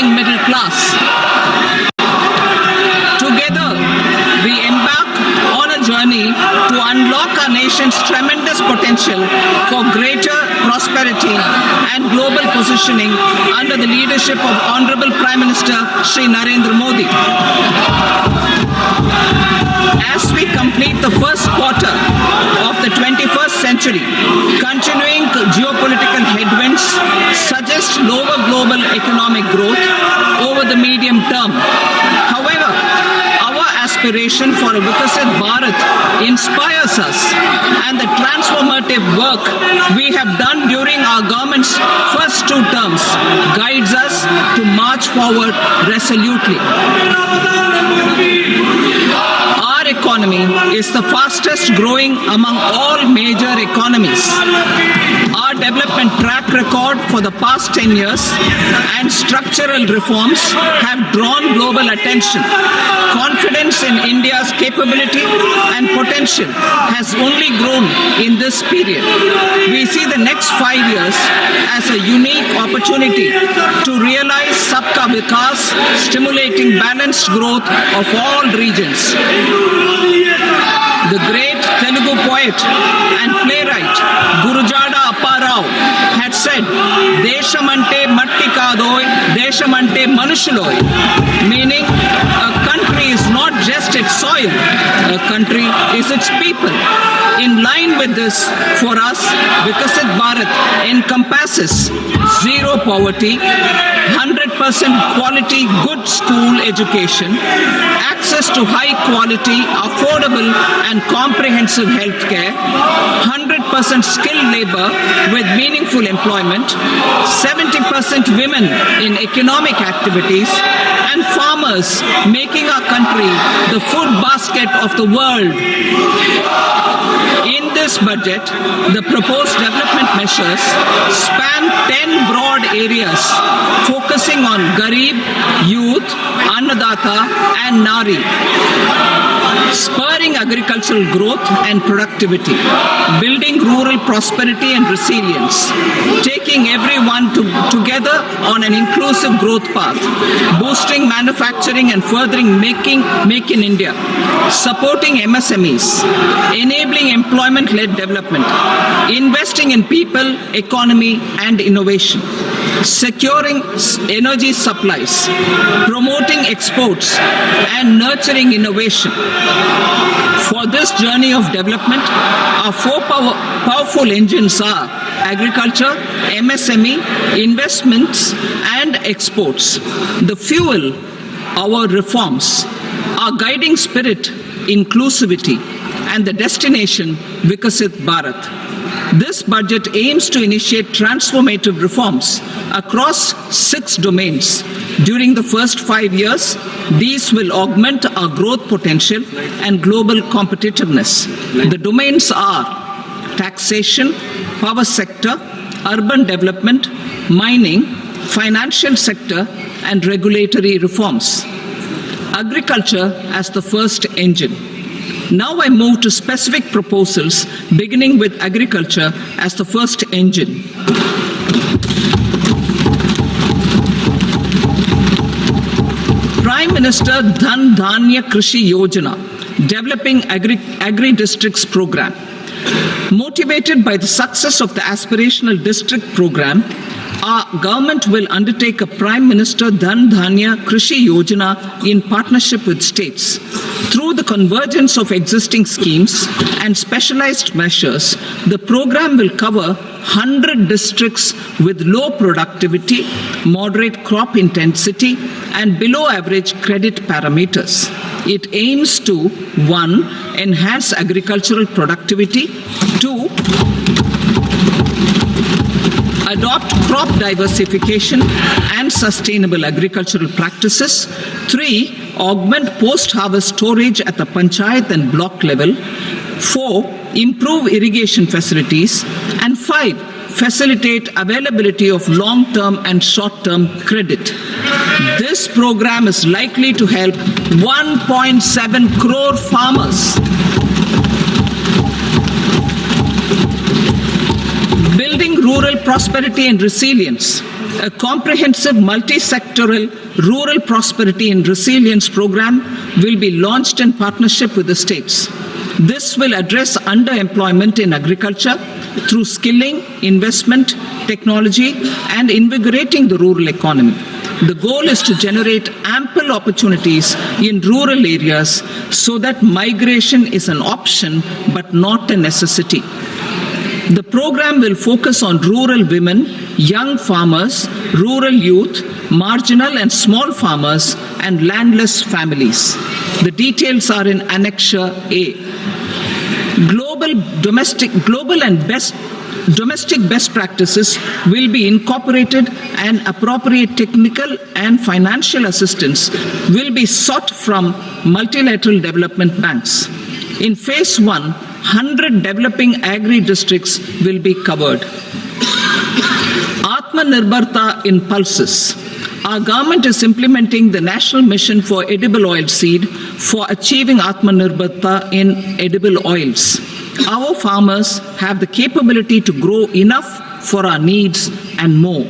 rising middle class. Together, we embark on a journey to unlock our nation's tremendous potential for greater prosperity and global positioning under the leadership of Honorable Prime Minister Shri Narendra Modi. As we complete the first quarter of the 21st century, continuing geopolitical headwinds suggest lower global economic growth over the medium term. However, our aspiration for a Vikasit Bharat inspires us, and the transformative work we have done during our government's first 2 terms guides us to march forward resolutely. Our economy is the fastest growing among all major economies. Our development track record for the past 10 years and structural reforms have drawn global attention. Confidence in India's capability and potential has only grown in this period. We see the next 5 years as a unique opportunity to realize Sabka Vikas, stimulating balanced growth of all regions. The great Telugu poet and playwright Gurujada Apparao had said, "Deshamante matti kadoy, deshamante manushuloy," meaning a country is not just its soil, a country is its people. In line with this, for us, Vikasit Bharat encompasses zero poverty, 100% quality good school education, access to high quality, affordable and comprehensive health care, 100% skilled labor with meaningful employment, 70% women in economic activities, and farmers making our country the food basket of the world. In this budget, the proposed development measures span 10 broad areas, focusing on Garib, Youth, Annadata and Nari, spurring agricultural growth and productivity, building rural prosperity and resilience, taking everyone together on an inclusive growth path, boosting manufacturing and furthering Make in India, supporting MSMEs, enabling employment-led development, investing in people, economy and innovation, securing energy supplies, promoting exports and nurturing innovation. For this journey of development, our 4 powerful engines are agriculture, MSME, investments and exports. The fuel, our reforms, our guiding spirit, inclusivity, and the destination, Vikasit Bharat. This budget aims to initiate transformative reforms across 6 domains. During the first 5 years, these will augment our growth potential and global competitiveness. The domains are taxation, power sector, urban development, mining, financial sector, and regulatory reforms. Agriculture as the first engine. Now I move to specific proposals, beginning with agriculture as the first engine. Prime Minister Dhan Dhanya Krishi Yojana, developing agri-districts program. Motivated by the success of the aspirational district program, our government will undertake a Prime Minister Dhan Dhanya Krishi Yojana in partnership with states. Through the convergence of existing schemes and specialized measures, the program will cover 100 districts with low productivity, moderate crop intensity, and below average credit parameters. It aims to 1. Enhance agricultural productivity, 2. Adopt crop diversification and sustainable agricultural practices, 3. Augment post-harvest storage at the panchayat and block level, 4. Improve irrigation facilities, and 5. Facilitate availability of long-term and short-term credit. This program is likely to help 1.7 crore farmers. Building rural prosperity and resilience. A comprehensive multi-sectoral rural prosperity and resilience program will be launched in partnership with the states. This will address underemployment in agriculture through skilling, investment, technology, and invigorating the rural economy. The goal is to generate ample opportunities in rural areas so that migration is an option but not a necessity. The program will focus on rural women, young farmers, rural youth, marginal and small farmers, and landless families. The details are in Annexure A. Domestic best practices will be incorporated, and appropriate technical and financial assistance will be sought from multilateral development banks. In phase 1, 100 developing agri-districts will be covered. Atmanirbharta in pulses. Our government is implementing the National Mission for Edible Oilseed for achieving Atmanirbharta in edible oils. Our farmers have the capability to grow enough for our needs and more.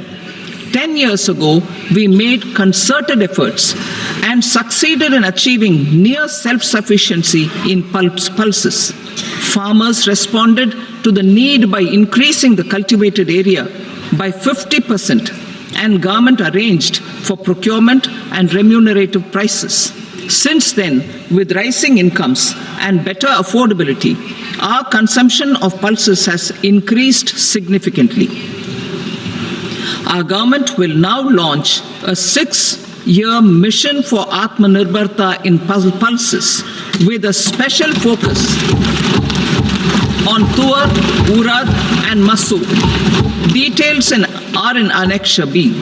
10 years ago, we made concerted efforts and succeeded in achieving near self-sufficiency in pulses. Farmers responded to the need by increasing the cultivated area by 50%, and government arranged for procurement and remunerative prices. Since then, with rising incomes and better affordability, our consumption of pulses has increased significantly. Our government will now launch a 6-year mission for Atmanirbharta in pulses with a special focus on Tuar, Urad and Masoor. Details are in Annexure B.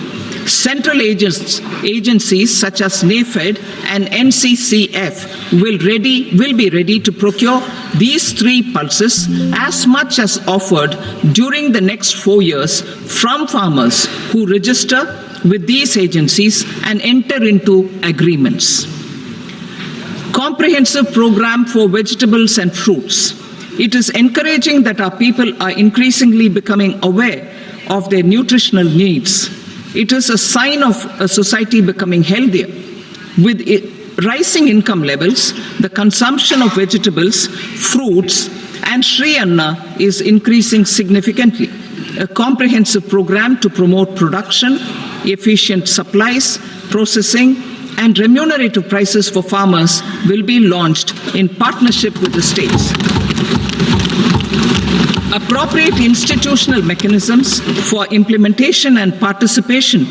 Central agencies such as NAFED and NCCF will be ready to procure these 3 pulses as much as offered during the next 4 years from farmers who register with these agencies and enter into agreements. Comprehensive program for vegetables and fruits. It is encouraging that our people are increasingly becoming aware of their nutritional needs. It is a sign of a society becoming healthier. With rising income levels, the consumption of vegetables, fruits, and Shri Anna is increasing significantly. A comprehensive program to promote production, efficient supplies, processing, and remunerative prices for farmers will be launched in partnership with the states. Appropriate institutional mechanisms for implementation and participation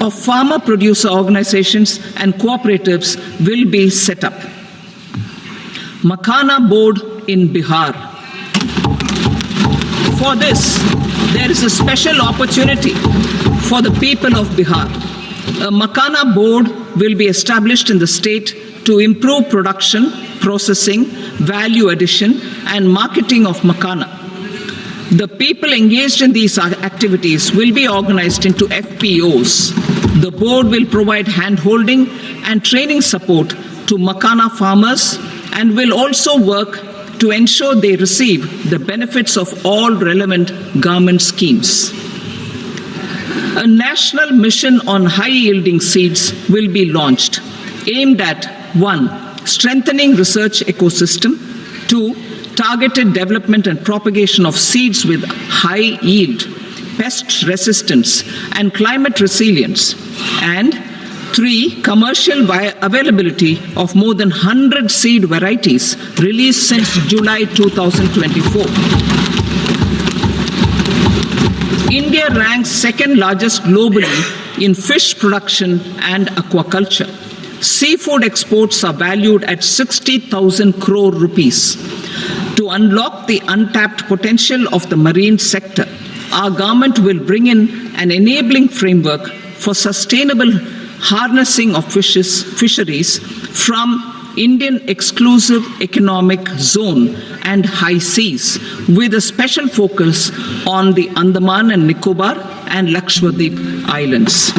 of farmer producer organizations and cooperatives will be set up. Makhana Board in Bihar. For this, there is a special opportunity for the people of Bihar. A Makhana Board will be established in the state to improve production, processing, value addition, and marketing of makhana. The people engaged in these activities will be organized into FPOs. The board will provide hand-holding and training support to makhana farmers and will also work to ensure they receive the benefits of all relevant government schemes. A national mission on high-yielding seeds will be launched, aimed at 1. Strengthening research ecosystem, 2. Targeted development and propagation of seeds with high yield, pest resistance, and climate resilience, and 3. Commercial availability of more than 100 seed varieties released since July 2024. India ranks 2nd largest globally in fish production and aquaculture. Seafood exports are valued at 60,000 crore rupees. To unlock the untapped potential of the marine sector, our government will bring in an enabling framework for sustainable harnessing of fisheries from Indian Exclusive Economic Zone and high seas, with a special focus on the Andaman and Nicobar and Lakshadweep Islands.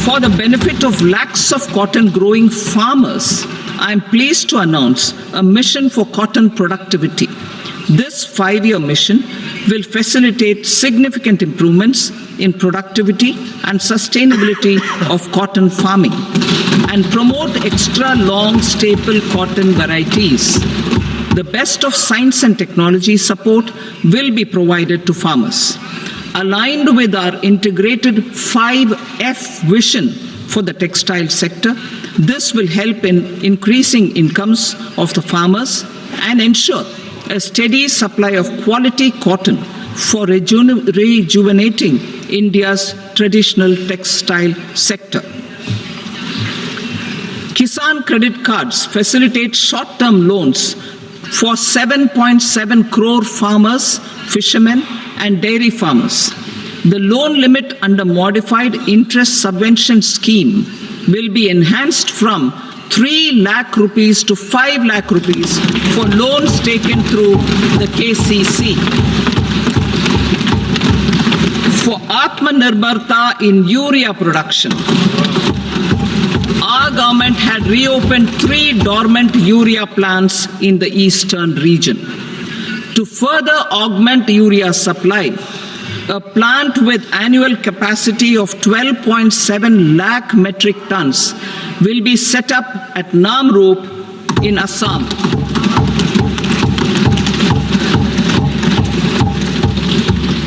For the benefit of lakhs of cotton growing farmers, I am pleased to announce a mission for cotton productivity. This 5-year mission will facilitate significant improvements in productivity and sustainability of cotton farming and promote extra long staple cotton varieties. The best of science and technology support will be provided to farmers. Aligned with our integrated 5F vision for the textile sector, this will help in increasing incomes of the farmers and ensure a steady supply of quality cotton for rejuvenating India's traditional textile sector. Kisan credit cards facilitate short-term loans for 7.7 crore farmers, fishermen, and dairy farmers. The loan limit under modified interest subvention scheme will be enhanced from 3 lakh rupees to 5 lakh rupees for loans taken through the KCC. For Atmanirbharta in urea production, our government had reopened 3 dormant urea plants in the eastern region. To further augment urea supply, a plant with annual capacity of 12.7 lakh metric tons will be set up at Namrup in Assam.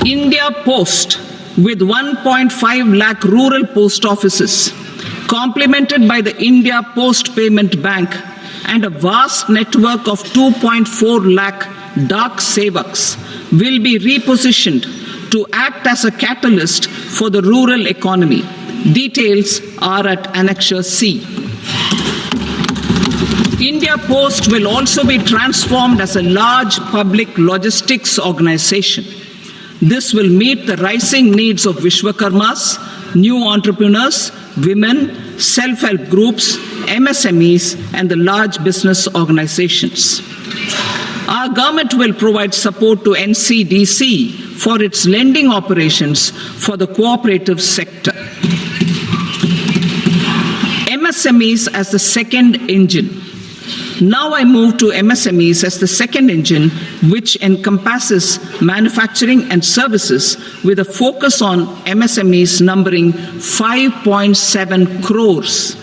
India Post, with 1.5 lakh rural post offices, complemented by the India Post Payment Bank and a vast network of 2.4 lakh Dak Sevaks, will be repositioned to act as a catalyst for the rural economy. Details are at Annexure C. India Post will also be transformed as a large public logistics organization. This will meet the rising needs of Vishwakarmas, new entrepreneurs, women, self-help groups, MSMEs, and the large business organizations. Our government will provide support to NCDC for its lending operations for the cooperative sector. MSMEs as the second engine. Now I move to MSMEs as the second engine, which encompasses manufacturing and services with a focus on MSMEs numbering 5.7 crores.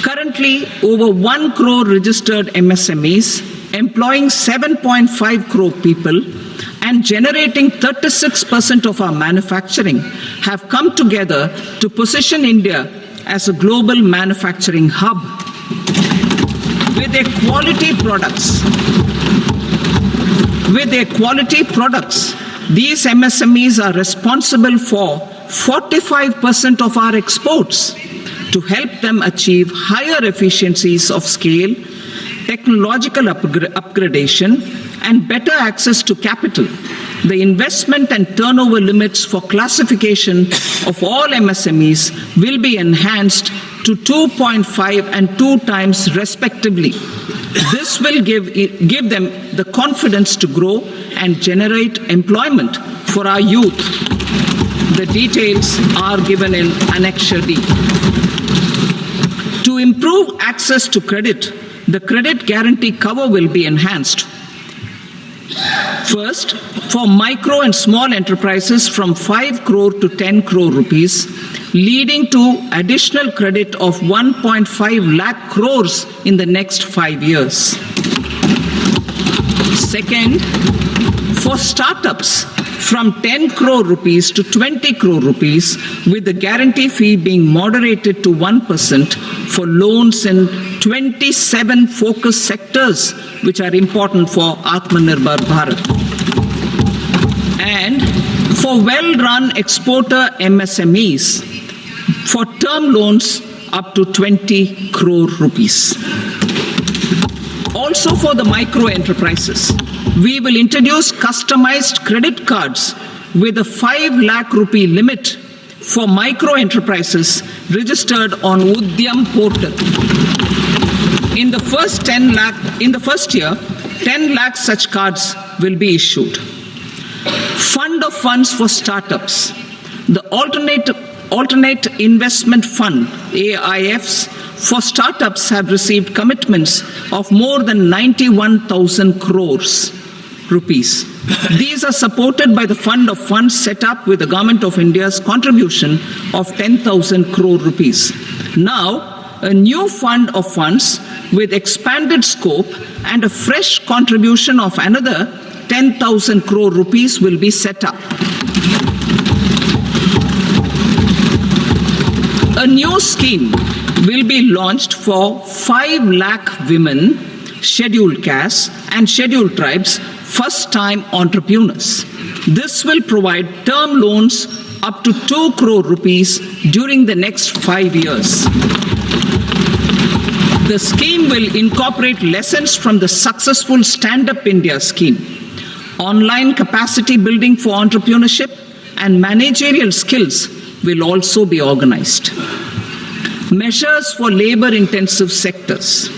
Currently, over 1 crore registered MSMEs, employing 7.5 crore people and generating 36% of our manufacturing, have come together to position India as a global manufacturing hub. With their quality products, these MSMEs are responsible for 45% of our exports. To help them achieve higher efficiencies of scale, technological upgradation, and better access to capital, the investment and turnover limits for classification of all MSMEs will be enhanced to 2.5 and 2 times respectively. This will give them the confidence to grow and generate employment for our youth. The details are given in Annexure D. To improve access to credit, the credit guarantee cover will be enhanced. First, for micro and small enterprises from 5 crore to 10 crore rupees, leading to additional credit of 1.5 lakh crores in the next 5 years. Second, for startups from 10 crore rupees to 20 crore rupees, with the guarantee fee being moderated to 1% for loans in 27 focus sectors which are important for Atmanirbhar Bharat. And for well-run exporter MSMEs, for term loans up to 20 crore rupees. Also for the micro enterprises, we will introduce customized credit cards with a 5 lakh rupee limit for micro enterprises registered on Udyam portal. In the first year, 10 lakh such cards will be issued. Fund of funds for startups. The Alternate Investment Fund, AIFs, for startups have received commitments of more than 91,000 crores rupees. These are supported by the fund of funds set up with the Government of India's contribution of 10,000 crore rupees. Now, a new fund of funds with expanded scope and a fresh contribution of another 10,000 crore rupees will be set up. A new scheme will be launched for 5 lakh women, scheduled castes and scheduled tribes, first-time entrepreneurs. This will provide term loans up to 2 crore rupees during the next 5 years. The scheme will incorporate lessons from the successful Stand Up India scheme, online capacity building for entrepreneurship, and managerial skills will also be organized. Measures for labor-intensive sectors.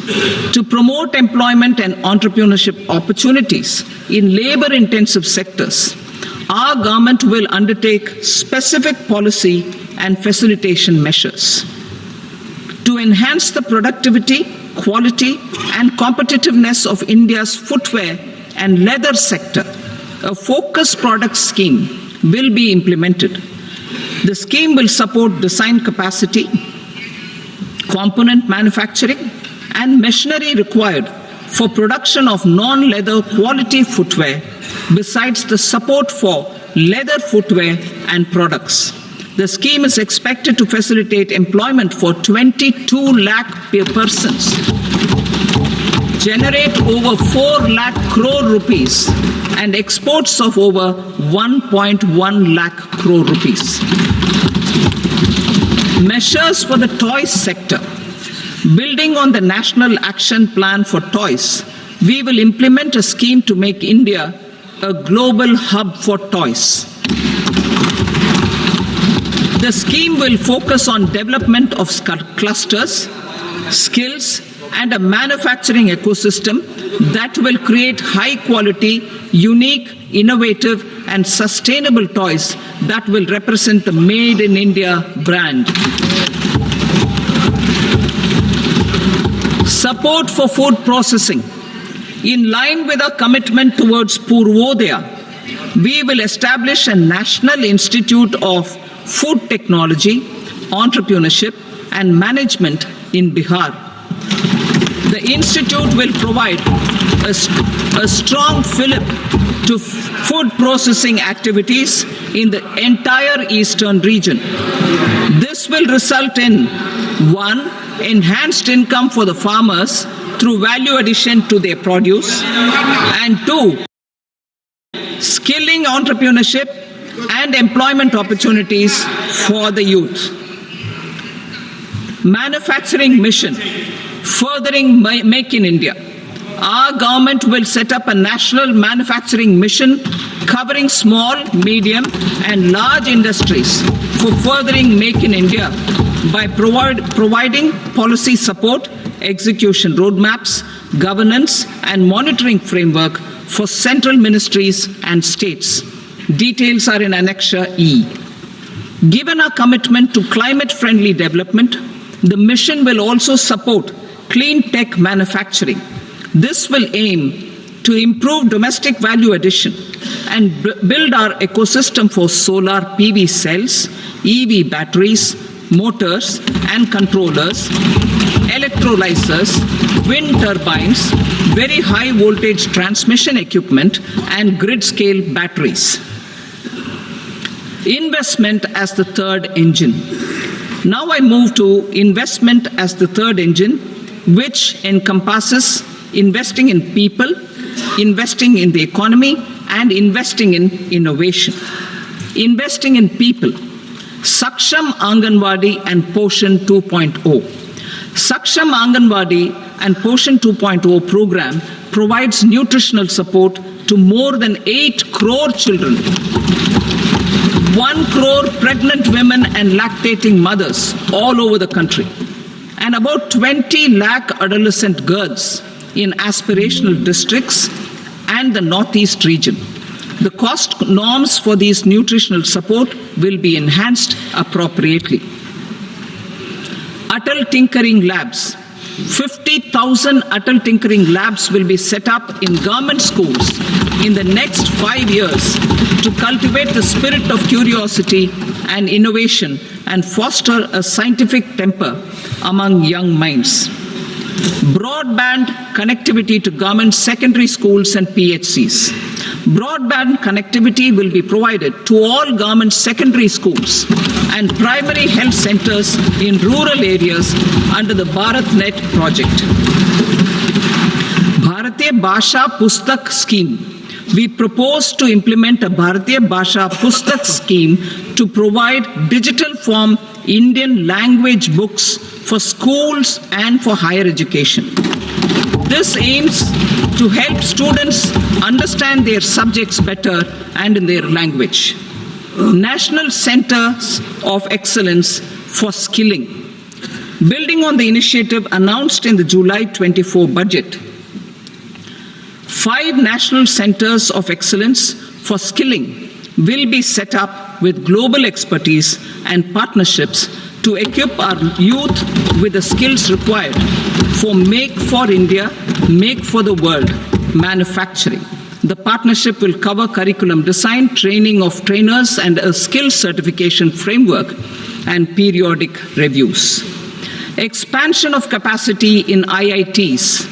To promote employment and entrepreneurship opportunities in labor-intensive sectors, our government will undertake specific policy and facilitation measures. To enhance the productivity, quality, and competitiveness of India's footwear and leather sector, a focused product scheme will be implemented. The scheme will support design capacity, component manufacturing, and machinery required for production of non-leather quality footwear, besides the support for leather footwear and products. The scheme is expected to facilitate employment for 22 lakh persons, generate over 4 lakh crore rupees, and exports of over 1.1 lakh crore rupees. Measures for the toys sector. Building on the National Action Plan for Toys, we will implement a scheme to make India a global hub for toys. The scheme will focus on development of clusters, skills, and a manufacturing ecosystem that will create high-quality, unique, innovative, and sustainable toys that will represent the Made in India brand. Support for food processing. In line with our commitment towards Purvodaya, we will establish a National Institute of Food Technology, Entrepreneurship, and Management in Bihar. The institute will provide a strong fillip to food processing activities in the entire eastern region. This will result in 1. Enhanced income for the farmers through value addition to their produce, and 2. Skilling entrepreneurship and employment opportunities for the youth. Manufacturing mission, furthering Make in India. Our government will set up a national manufacturing mission covering small, medium, and large industries for furthering Make in India by providing policy support, execution roadmaps, governance, and monitoring framework for central ministries and states. Details are in Annexure E. Given our commitment to climate-friendly development, the mission will also support clean tech manufacturing. This will aim to improve domestic value addition and build our ecosystem for solar PV cells, EV batteries, motors and controllers, electrolyzers, wind turbines, very high voltage transmission equipment, and grid scale batteries. Investment as the third engine. Now I move to investment as the third engine, which encompasses investing in people, investing in the economy, and investing in innovation. Investing in people. Saksham Anganwadi and Poshan 2.0. Saksham Anganwadi and Poshan 2.0 program provides nutritional support to more than 8 crore children, 1 crore pregnant women and lactating mothers all over the country, and about 20 lakh adolescent girls in aspirational districts and the Northeast region. The cost norms for these nutritional support will be enhanced appropriately. Atal Tinkering Labs. 50,000 Atal Tinkering Labs will be set up in government schools in the next 5 years to cultivate the spirit of curiosity and innovation and foster a scientific temper among young minds. Broadband connectivity to government secondary schools and PHCs. Broadband connectivity will be provided to all government secondary schools and primary health centers in rural areas under the BharatNet project. Bharatiya Bhasha Pustak Scheme. We propose to implement a Bharatiya Bhasha Pustak scheme to provide digital form Indian language books for schools and for higher education. This aims to help students understand their subjects better and in their language. National Centers of Excellence for Skilling. Building on the initiative announced in the July 24 budget, 5 national centers of excellence for skilling will be set up with global expertise and partnerships to equip our youth with the skills required for Make for India, Make for the World manufacturing. The partnership will cover curriculum design, training of trainers, and a skills certification framework and periodic reviews. Expansion of capacity in IITs.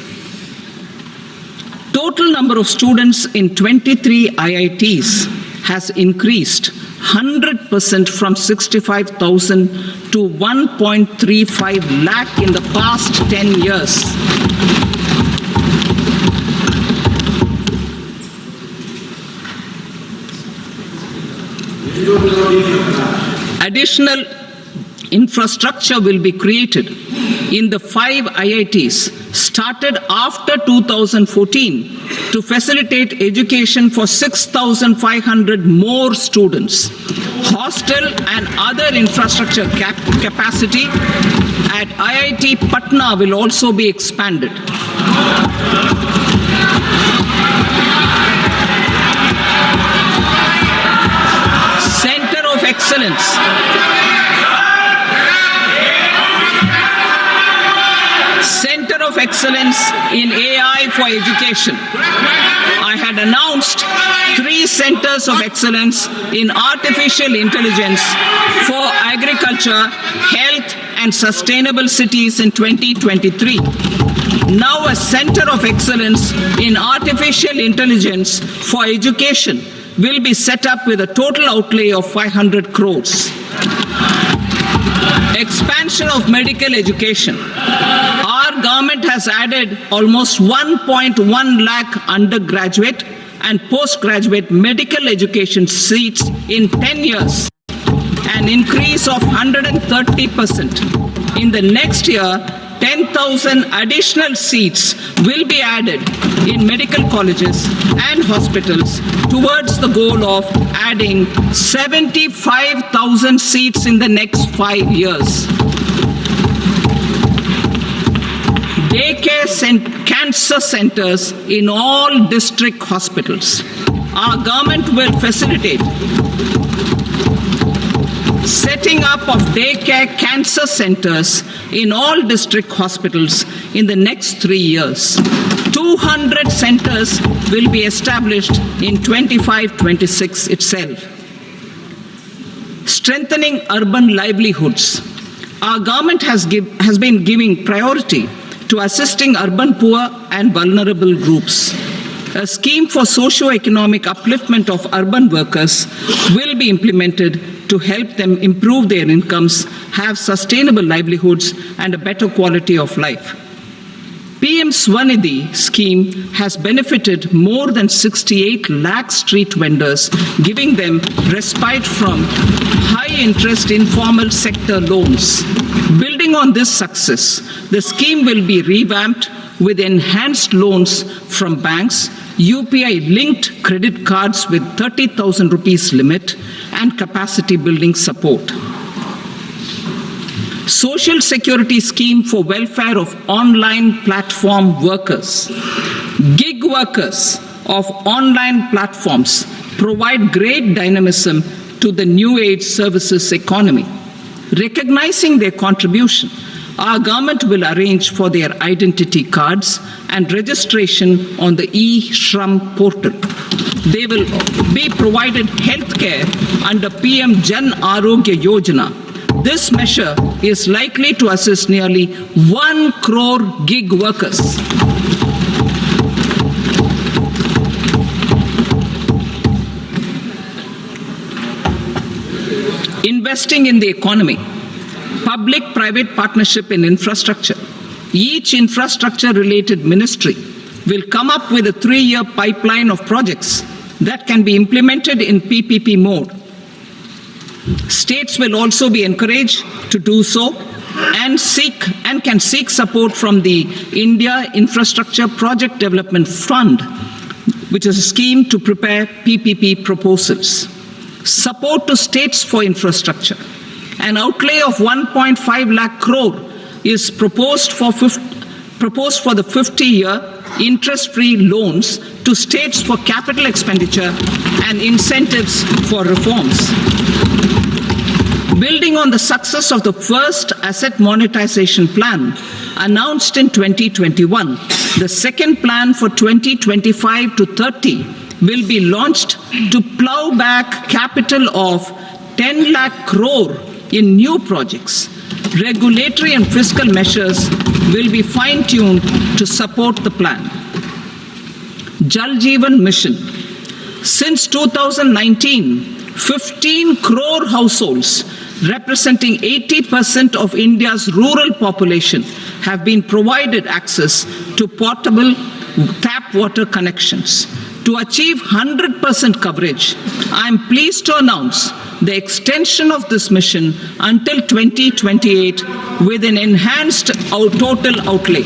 Total number of students in 23 IITs has increased 100% from 65,000 to 1.35 lakh in the past 10 years. Additional infrastructure will be created in the 5 IITs started after 2014 to facilitate education for 6,500 more students. Hostel and other infrastructure capacity at IIT Patna will also be expanded. Center of Excellence. Center of Excellence in AI for Education. I had announced 3 centers of excellence in artificial intelligence for agriculture, health, and sustainable cities in 2023. Now a center of excellence in artificial intelligence for education will be set up with a total outlay of 500 crores. Expansion of medical education. Our government has added almost 1.1 lakh undergraduate and postgraduate medical education seats in 10 years, an increase of 130%. In the next year, 10,000 additional seats will be added in medical colleges and hospitals towards the goal of adding 75,000 seats in the next 5 years. Daycare cancer centers in all district hospitals. Our government will facilitate setting up of daycare cancer centers in all district hospitals in the next 3 years. 200 centers will be established in 25-26 itself. Strengthening urban livelihoods. Our government has been giving priority to assisting urban poor and vulnerable groups. A scheme for socio-economic upliftment of urban workers will be implemented to help them improve their incomes, have sustainable livelihoods, and a better quality of life. PM Swanidhi scheme has benefited more than 68 lakh street vendors, giving them respite from high-interest informal sector loans. Building on this success, the scheme will be revamped with enhanced loans from banks, UPI-linked credit cards with 30,000 rupees limit, and capacity building support. Social Security Scheme for welfare of online platform workers. Gig workers of online platforms provide great dynamism to the new age services economy. Recognizing their contribution, Our government will arrange for their identity cards and registration on the e-Shram portal. They will be provided healthcare under PM Jan Arogya Yojana. This measure is likely to assist nearly 1 crore gig workers. Investing in the economy. Public-private partnership in infrastructure. Each infrastructure-related ministry will come up with a 3-year pipeline of projects that can be implemented in PPP mode. States will also be encouraged to do so and can seek support from the India Infrastructure Project Development Fund, which is a scheme to prepare PPP proposals. Support to states for infrastructure. An outlay of 1.5 lakh crore is proposed for the 50-year interest-free loans to states for capital expenditure and incentives for reforms. Building on the success of the first asset monetization plan announced in 2021, the second plan for 2025 to 30 will be launched to plow back capital of 10 lakh crore in new projects. Regulatory and fiscal measures will be fine-tuned to support the plan. Jal Jeevan Mission. Since 2019, 15 crore households, representing 80% of India's rural population, have been provided access to portable tap water connections. To achieve 100% coverage, I am pleased to announce the extension of this mission until 2028 with an enhanced total outlay.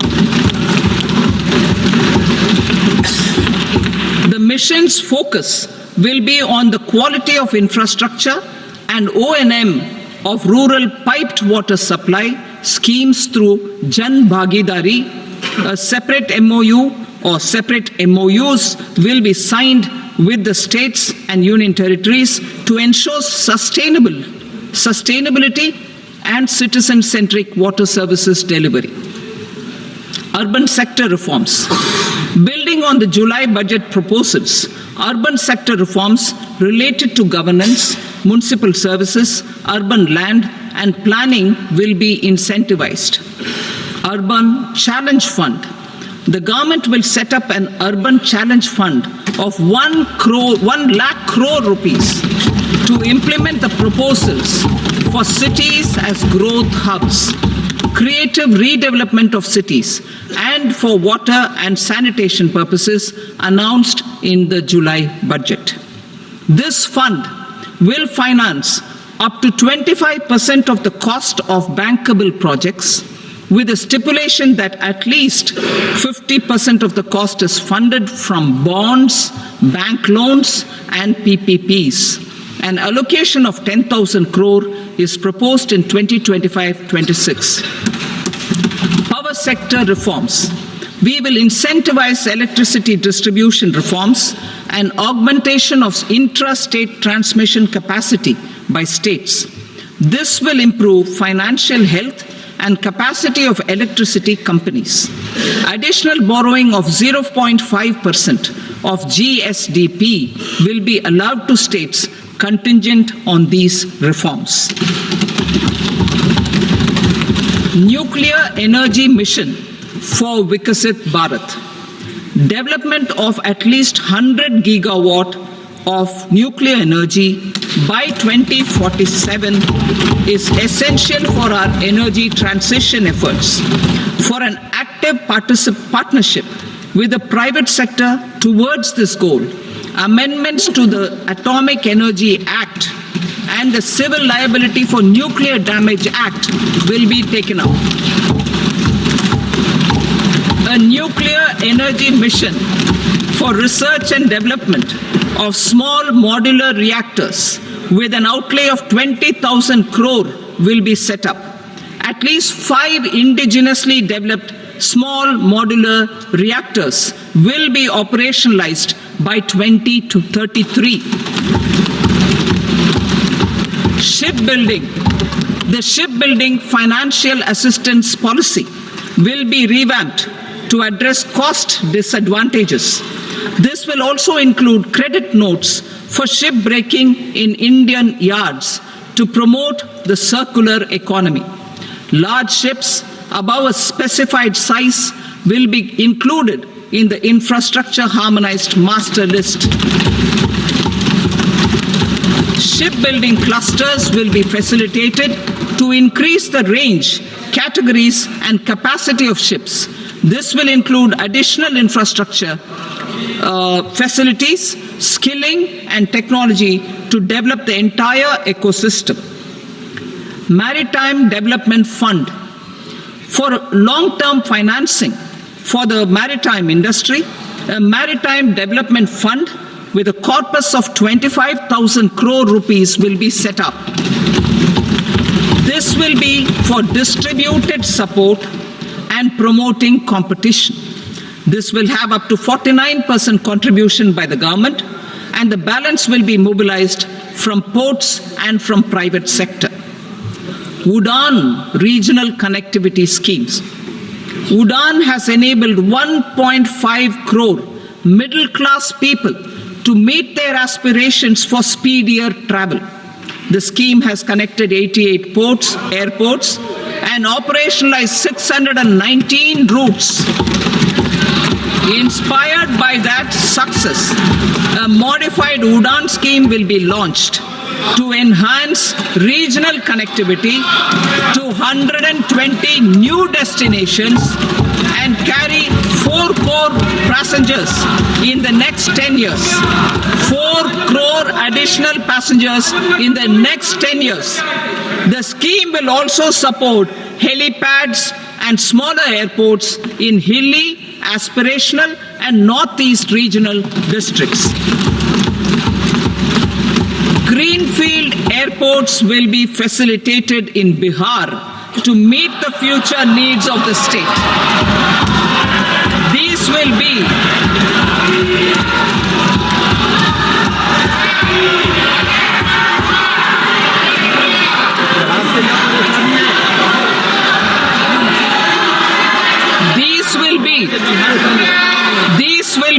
The mission's focus will be on the quality of infrastructure and O&M of rural piped water supply schemes through Jan Bhagidari. A separate MOU or separate MOUs will be signed with the states and union territories to ensure sustainability and citizen-centric water services delivery. Urban sector reforms. Building on the July budget proposals, urban sector reforms related to governance, municipal services, urban land and planning will be incentivized. Urban Challenge Fund. The government will set up an urban challenge fund of 1 lakh crore rupees to implement the proposals for cities as growth hubs, creative redevelopment of cities, and for water and sanitation purposes announced in the July budget. This fund will finance up to 25% of the cost of bankable projects, with a stipulation that at least 50% of the cost is funded from bonds, bank loans, and PPPs. An allocation of 10,000 crore is proposed in 2025-26. Power sector reforms. We will incentivize electricity distribution reforms and augmentation of intra-state transmission capacity by states. This will improve financial health and capacity of electricity companies. Additional borrowing of 0.5% of GSDP will be allowed to states contingent on these reforms. Nuclear energy mission for Vikasit Bharat. Development of at least 100 gigawatt of nuclear energy by 2047 is essential for our energy transition efforts. For an active partnership with the private sector towards this goal, amendments to the Atomic Energy Act and the Civil Liability for Nuclear Damage Act will be taken up. A nuclear energy mission for research and development of small modular reactors with an outlay of 20,000 crore will be set up. At least 5 indigenously developed small modular reactors will be operationalized by 2033. Shipbuilding. The shipbuilding financial assistance policy will be revamped to address cost disadvantages. This will also include credit notes for shipbreaking in Indian yards to promote the circular economy. Large ships above a specified size will be included in the infrastructure harmonized master list. Shipbuilding clusters will be facilitated to increase the range, categories, and capacity of ships. This will include additional infrastructure, facilities, skilling, and technology to develop the entire ecosystem. Maritime Development Fund. For long-term financing for the maritime industry, a Maritime Development Fund with a corpus of 25,000 crore rupees will be set up. This will be for distributed support and promoting competition. This will have up to 49% contribution by the government, and the balance will be mobilized from ports and from private sector. UDAN regional connectivity schemes. UDAN has enabled 1.5 crore middle-class people to meet their aspirations for speedier travel. The scheme has connected 88 ports, airports, and operationalized 619 routes. Inspired by that success, a modified UDAN scheme will be launched to enhance regional connectivity to 120 new destinations and carry 4 crore passengers in the next 10 years. 4 crore additional passengers in the next 10 years. The scheme will also support helipads and smaller airports in hilly, aspirational, and northeast regional districts. Greenfield airports will be facilitated in Bihar to meet the future needs of the state. These will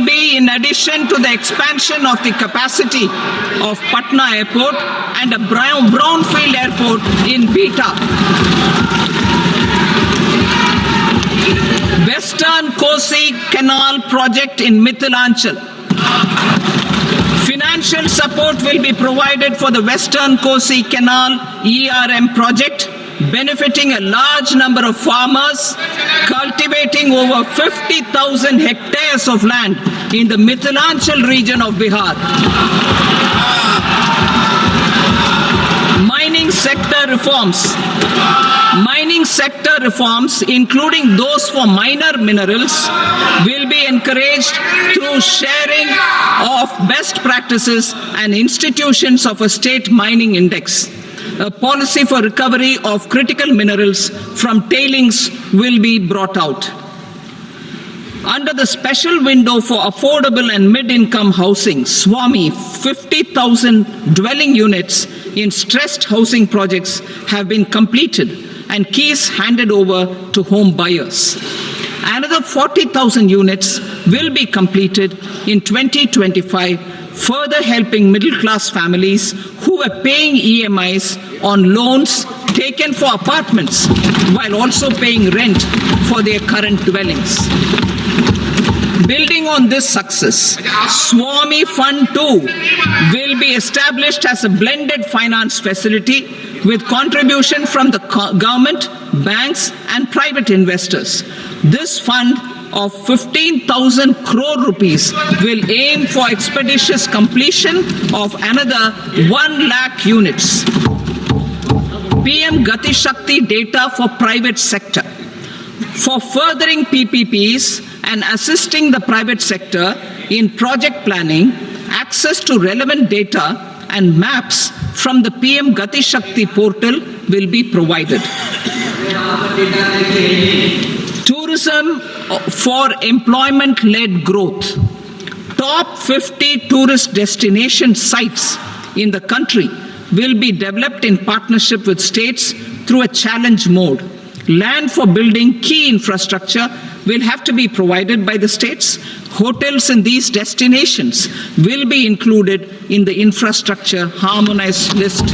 be in addition to the expansion of the capacity of Patna Airport and a brownfield airport in Beta. Western Kosi Canal project in Mithilanchal. Financial support will be provided for the Western Kosi Canal ERM project, benefiting a large number of farmers, cultivating over 50,000 hectares of land in the Mithilanchal region of Bihar. Mining sector reforms. Mining sector reforms, including those for minor minerals, will be encouraged through sharing of best practices and institutions of a state mining index. A policy for recovery of critical minerals from tailings will be brought out. Under the special window for affordable and mid-income housing, SWAMI, 50,000 dwelling units in stressed housing projects have been completed and keys handed over to home buyers. Another 40,000 units will be completed in 2025, further helping middle-class families who were paying EMIs on loans taken for apartments while also paying rent for their current dwellings. Building on this success, SWAMI Fund 2 will be established as a blended finance facility with contribution from the government, banks, and private investors. This fund of 15,000 crore rupees will aim for expeditious completion of another 1 lakh units. PM Gati Shakti data for private sector. For furthering PPPs and assisting the private sector in project planning, access to relevant data and maps from the PM Gati Shakti portal will be provided. Tourism for employment-led growth. Top 50 tourist destination sites in the country will be developed in partnership with states through a challenge mode. Land for building key infrastructure will have to be provided by the states. Hotels in these destinations will be included in the infrastructure harmonized list.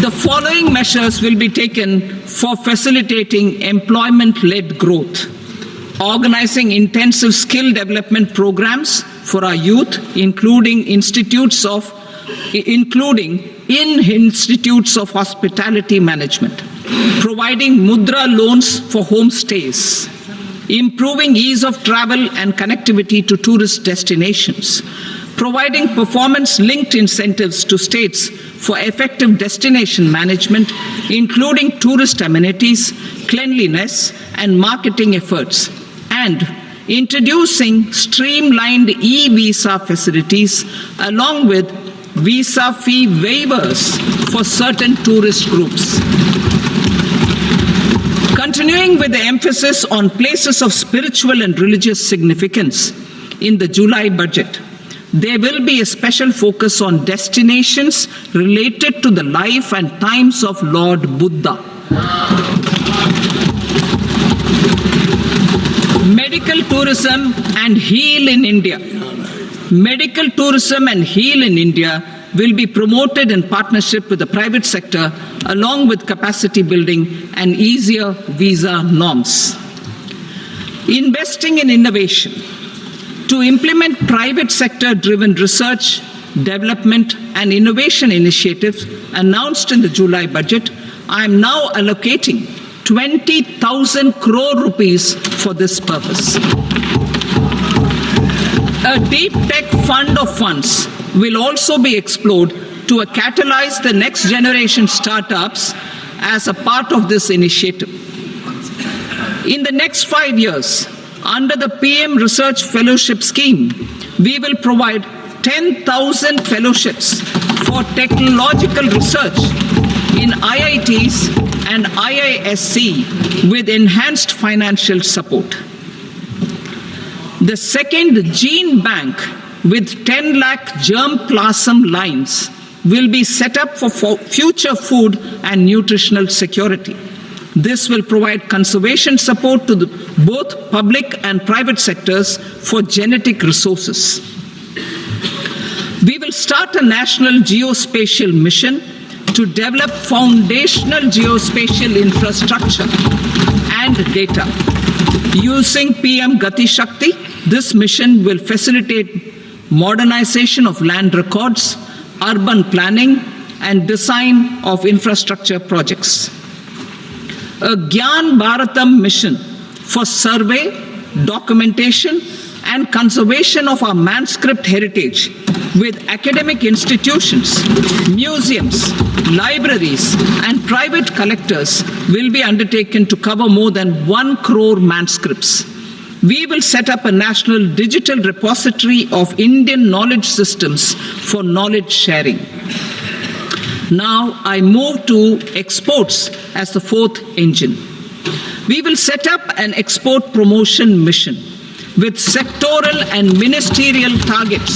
The following measures will be taken for facilitating employment-led growth. Organizing intensive skill development programs for our youth, including in institutes of hospitality management. Providing mudra loans for homestays. Improving ease of travel and connectivity to tourist destinations. Providing performance-linked incentives to states for effective destination management, including tourist amenities, cleanliness, and marketing efforts. And introducing streamlined e-visa facilities along with visa fee waivers for certain tourist groups. Continuing with the emphasis on places of spiritual and religious significance in the July budget, there will be a special focus on destinations related to the life and times of Lord Buddha. Medical tourism and heal in India. Medical tourism and heal in India will be promoted in partnership with the private sector along with capacity building and easier visa norms. Investing in innovation. To implement private sector-driven research, development and innovation initiatives announced in the July budget, I am now allocating 20,000 crore rupees for this purpose. A deep tech fund of funds will also be explored to catalyze the next generation startups as a part of this initiative. In the next 5 years, under the PM Research Fellowship Scheme, we will provide 10,000 fellowships for technological research in IITs and IISc with enhanced financial support. The second gene bank with 10 lakh germplasm lines will be set up for future food and nutritional security. This will provide conservation support to both public and private sectors for genetic resources. We will start a national geospatial mission to develop foundational geospatial infrastructure and data. Using PM Gati Shakti, this mission will facilitate modernization of land records, urban planning, and design of infrastructure projects. A Gyan Bharatam mission for survey, documentation, and conservation of our manuscript heritage with academic institutions, museums, libraries, and private collectors will be undertaken to cover more than 1 crore manuscripts. We will set up a national digital repository of Indian knowledge systems for knowledge sharing. Now I move to exports as the fourth engine. We will set up an export promotion mission with sectoral and ministerial targets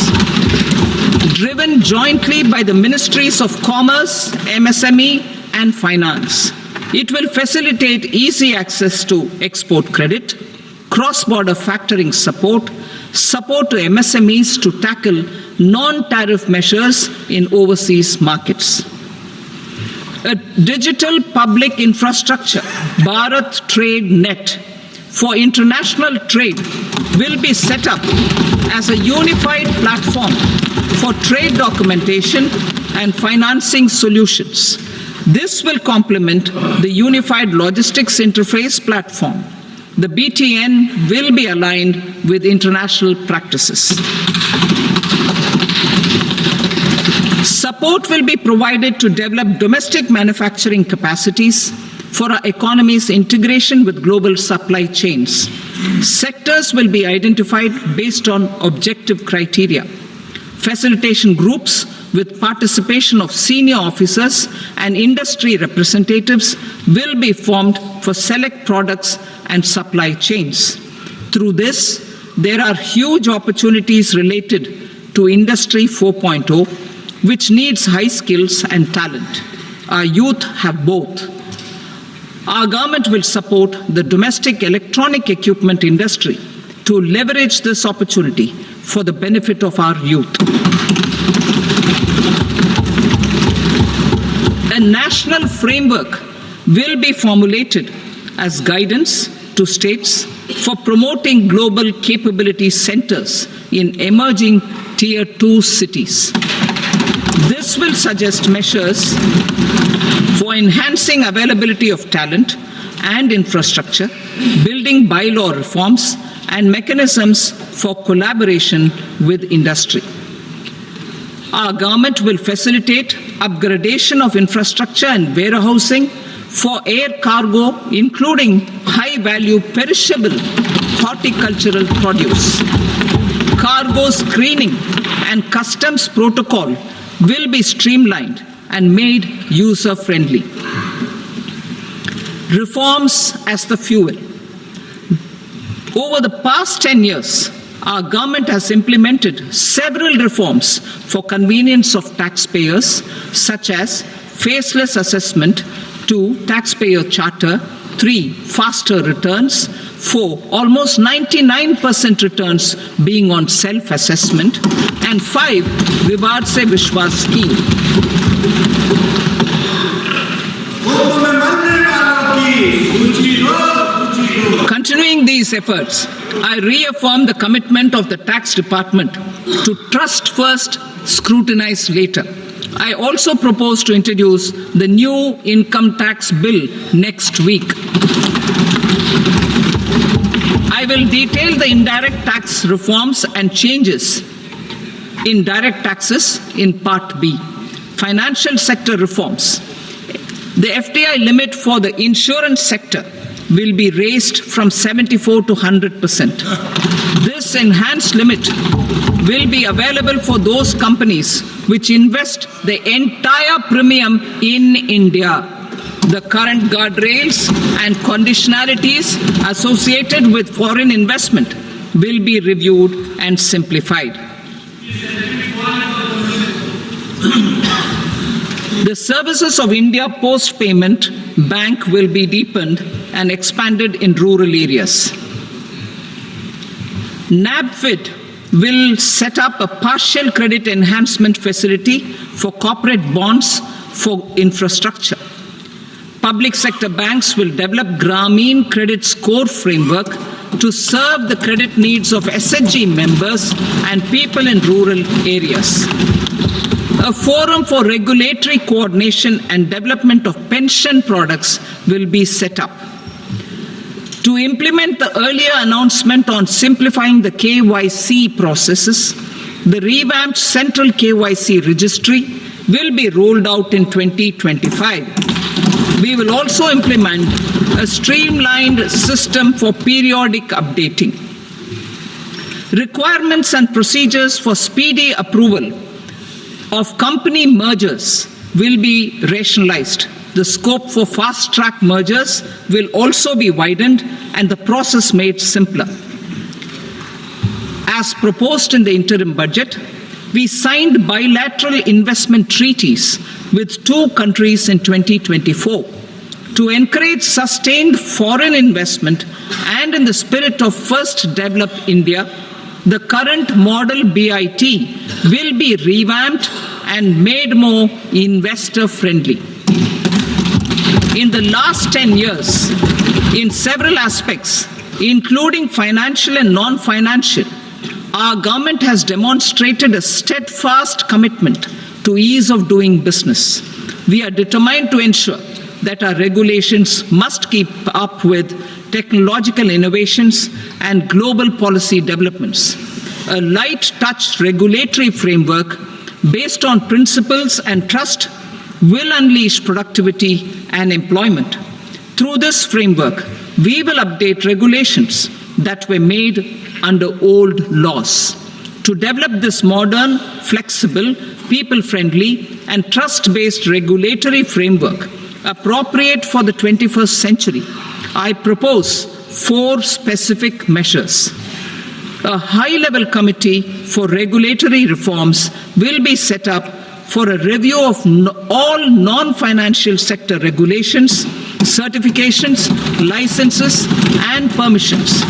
driven jointly by the Ministries of Commerce, MSME, and Finance. It will facilitate easy access to export credit, cross-border factoring support, support to MSMEs to tackle non-tariff measures in overseas markets. A digital public infrastructure, Bharat Trade Net, for international trade will be set up as a unified platform for trade documentation and financing solutions. This will complement the Unified Logistics Interface platform. The BTN will be aligned with international practices. Support will be provided to develop domestic manufacturing capacities for our economy's integration with global supply chains. Sectors will be identified based on objective criteria. Facilitation groups with participation of senior officers and industry representatives will be formed for select products and supply chains. Through this, there are huge opportunities related to Industry 4.0, which needs high skills and talent. Our youth have both. Our government will support the domestic electronic equipment industry to leverage this opportunity for the benefit of our youth. A national framework will be formulated as guidance to states for promoting global capability centers in emerging Tier 2 cities. This will suggest measures for enhancing availability of talent and infrastructure, building bylaw reforms, and mechanisms for collaboration with industry. Our government will facilitate upgradation of infrastructure and warehousing for air cargo, including high-value perishable horticultural produce. Cargo screening and customs protocol will be streamlined and made user-friendly. Reforms as the fuel. Over the past 10 years, our government has implemented several reforms for convenience of taxpayers, such as faceless assessment, 2, taxpayer charter, 3, faster returns, 4, almost 99% returns being on self-assessment, and 5, Vivad Se Vishwas scheme. Continuing these efforts, I reaffirm the commitment of the Tax Department to trust first, scrutinize later. I also propose to introduce the new income tax bill next week. I will detail the indirect tax reforms and changes in direct taxes in Part B. Financial sector reforms. The FDI limit for the insurance sector will be raised from 74 to 100%. This enhanced limit will be available for those companies which invest the entire premium in India. The current guardrails and conditionalities associated with foreign investment will be reviewed and simplified. The services of India Post Payment Bank will be deepened and expanded in rural areas. NABFID will set up a partial credit enhancement facility for corporate bonds for infrastructure. Public sector banks will develop Grameen Credit Score framework to serve the credit needs of SHG members and people in rural areas. A forum for regulatory coordination and development of pension products will be set up. To implement the earlier announcement on simplifying the KYC processes, the revamped Central KYC Registry will be rolled out in 2025. We will also implement a streamlined system for periodic updating. Requirements and procedures for speedy approval of company mergers will be rationalized. The scope for fast-track mergers will also be widened and the process made simpler. As proposed in the interim budget, we signed bilateral investment treaties with 2 countries in 2024 to encourage sustained foreign investment, and in the spirit of First Develop India, the current model BIT will be revamped and made more investor-friendly. In the last 10 years, in several aspects, including financial and non-financial, our government has demonstrated a steadfast commitment to ease of doing business. We are determined to ensure that our regulations must keep up with technological innovations and global policy developments. A light-touch regulatory framework based on principles and trust will unleash productivity and employment. Through this framework, we will update regulations that were made under old laws. To develop this modern, flexible, people-friendly, and trust-based regulatory framework appropriate for the 21st century, I propose 4 specific measures. A high-level committee for regulatory reforms will be set up for a review of all non-financial sector regulations, certifications, licenses, and permissions.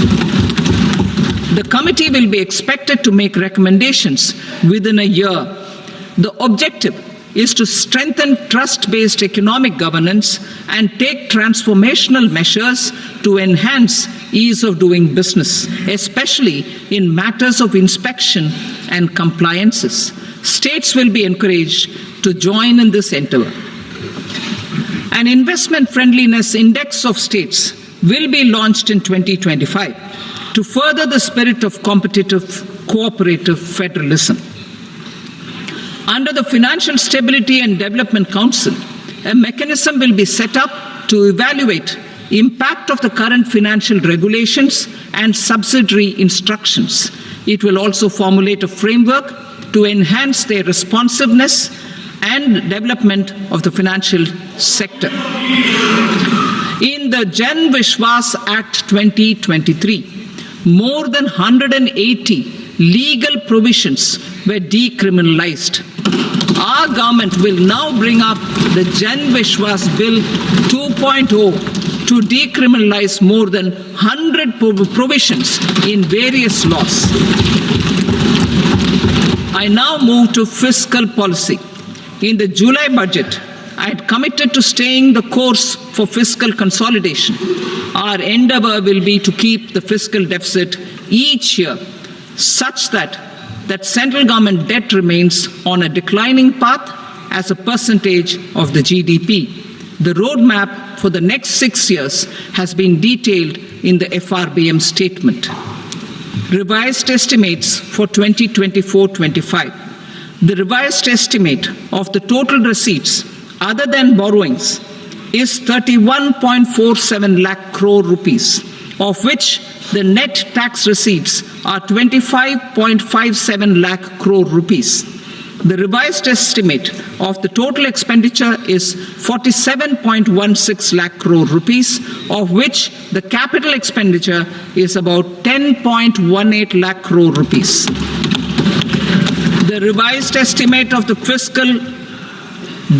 The committee will be expected to make recommendations within a year. The objective is to strengthen trust-based economic governance and take transformational measures to enhance ease of doing business, especially in matters of inspection and compliances. States will be encouraged to join in this endeavor. An investment friendliness index of states will be launched in 2025 to further the spirit of competitive, cooperative federalism. Under the Financial Stability and Development Council, a mechanism will be set up to evaluate impact of the current financial regulations and subsidiary instructions. It will also formulate a framework to enhance their responsiveness and development of the financial sector. In the Jan Vishwas Act 2023, more than 180 legal provisions were decriminalized. Our government will now bring up the Jan Vishwas Bill 2.0 to decriminalize more than 100 provisions in various laws. I now move to fiscal policy. In the July budget, I had committed to staying the course for fiscal consolidation. Our endeavor will be to keep the fiscal deficit each year such that central government debt remains on a declining path as a percentage of the GDP. The roadmap for the next 6 years has been detailed in the FRBM statement. Revised estimates for 2024-25. The revised estimate of the total receipts other than borrowings is 31.47 lakh crore rupees, of which the net tax receipts are 25.57 lakh crore rupees. The revised estimate of the total expenditure is 47.16 lakh crore rupees, of which the capital expenditure is about 10.18 lakh crore rupees. The revised estimate of the fiscal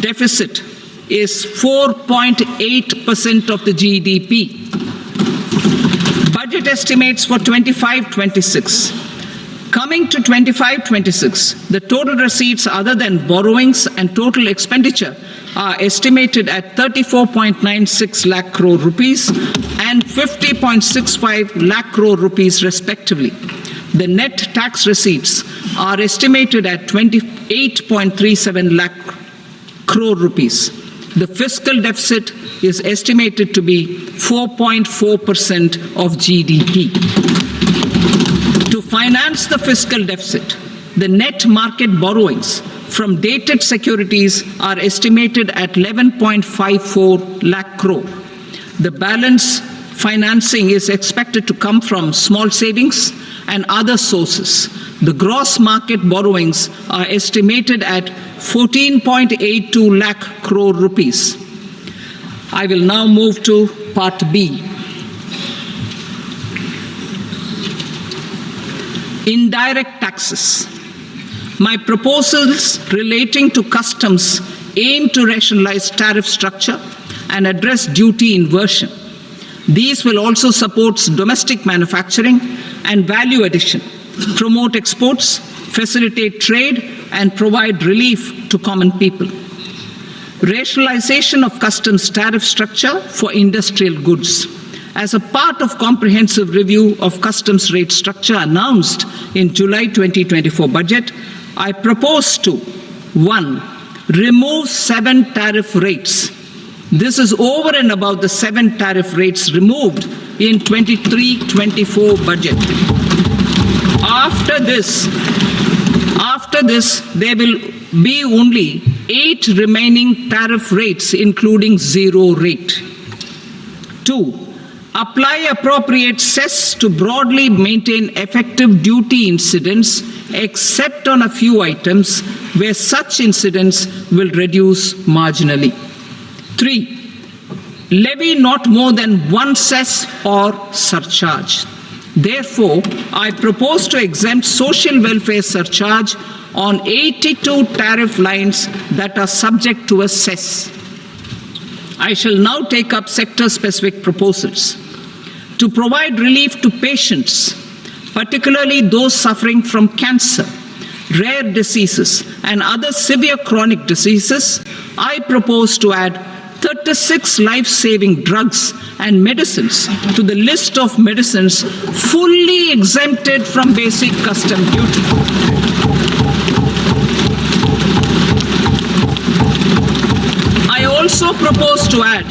deficit is 4.8% of the GDP. Budget estimates for 25-26. Coming to 25-26, the total receipts other than borrowings and total expenditure are estimated at 34.96 lakh crore rupees and 50.65 lakh crore rupees respectively. The net tax receipts are estimated at 28.37 lakh crore rupees. The fiscal deficit is estimated to be 4.4% of GDP. To finance the fiscal deficit, the net market borrowings from dated securities are estimated at 11.54 lakh crore. The balance financing is expected to come from small savings and other sources. The gross market borrowings are estimated at 14.82 lakh crore rupees. I will now move to Part B. Indirect taxes. My proposals relating to customs aim to rationalize tariff structure and address duty inversion. These will also support domestic manufacturing and value addition, promote exports, facilitate trade, and provide relief to common people. Rationalization of customs tariff structure for industrial goods. As a part of comprehensive review of customs rate structure announced in July 2024 budget, I propose to 1. Remove 7 tariff rates. This is over and above the 7 tariff rates removed in 23-24 budget. After this, there will be only 8 remaining tariff rates, including 0 rate. 2. Apply appropriate cess to broadly maintain effective duty incidence, except on a few items where such incidence will reduce marginally. 3. Levy not more than 1 cess or surcharge. Therefore, I propose to exempt social welfare surcharge on 82 tariff lines that are subject to a cess. I shall now take up sector-specific proposals. To provide relief to patients, particularly those suffering from cancer, rare diseases, and other severe chronic diseases, I propose to add 36 life-saving drugs and medicines to the list of medicines fully exempted from basic custom duty. I also propose to add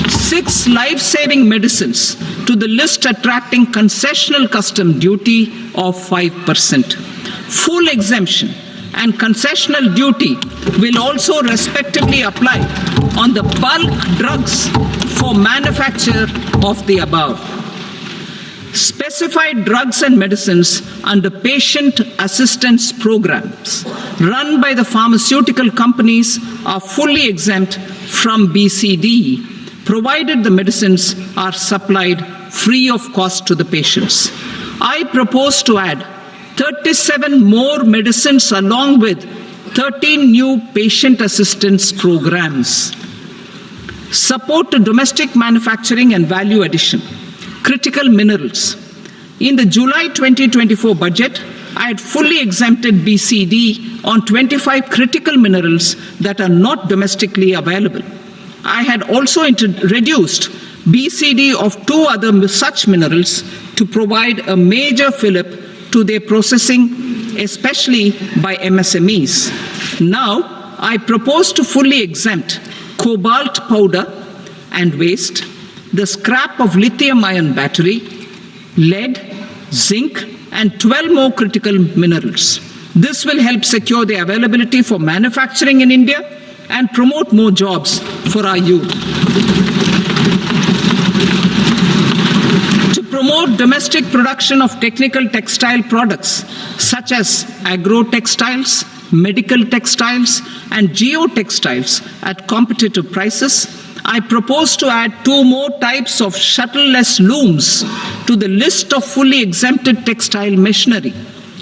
6 life-saving medicines to the list attracting concessional custom duty of 5%. Full exemption and concessional duty will also respectively apply on the bulk drugs for manufacture of the above. Specified drugs and medicines under patient assistance programs run by the pharmaceutical companies are fully exempt from BCD, provided the medicines are supplied free of cost to the patients. I propose to add 37 more medicines along with 13 new patient assistance programs. Support to domestic manufacturing and value addition. Critical minerals. In the July 2024 budget, I had fully exempted BCD on 25 critical minerals that are not domestically available. I had also reduced BCD of 2 other such minerals to provide a major fillip to their processing, especially by MSMEs. Now, I propose to fully exempt cobalt powder and waste, the scrap of lithium-ion battery, lead, zinc, and 12 more critical minerals. This will help secure the availability for manufacturing in India and promote more jobs for our youth. To promote domestic production of technical textile products such as agro-textiles, medical textiles, and geotextiles at competitive prices, I propose to add 2 more types of shuttle-less looms to the list of fully exempted textile machinery.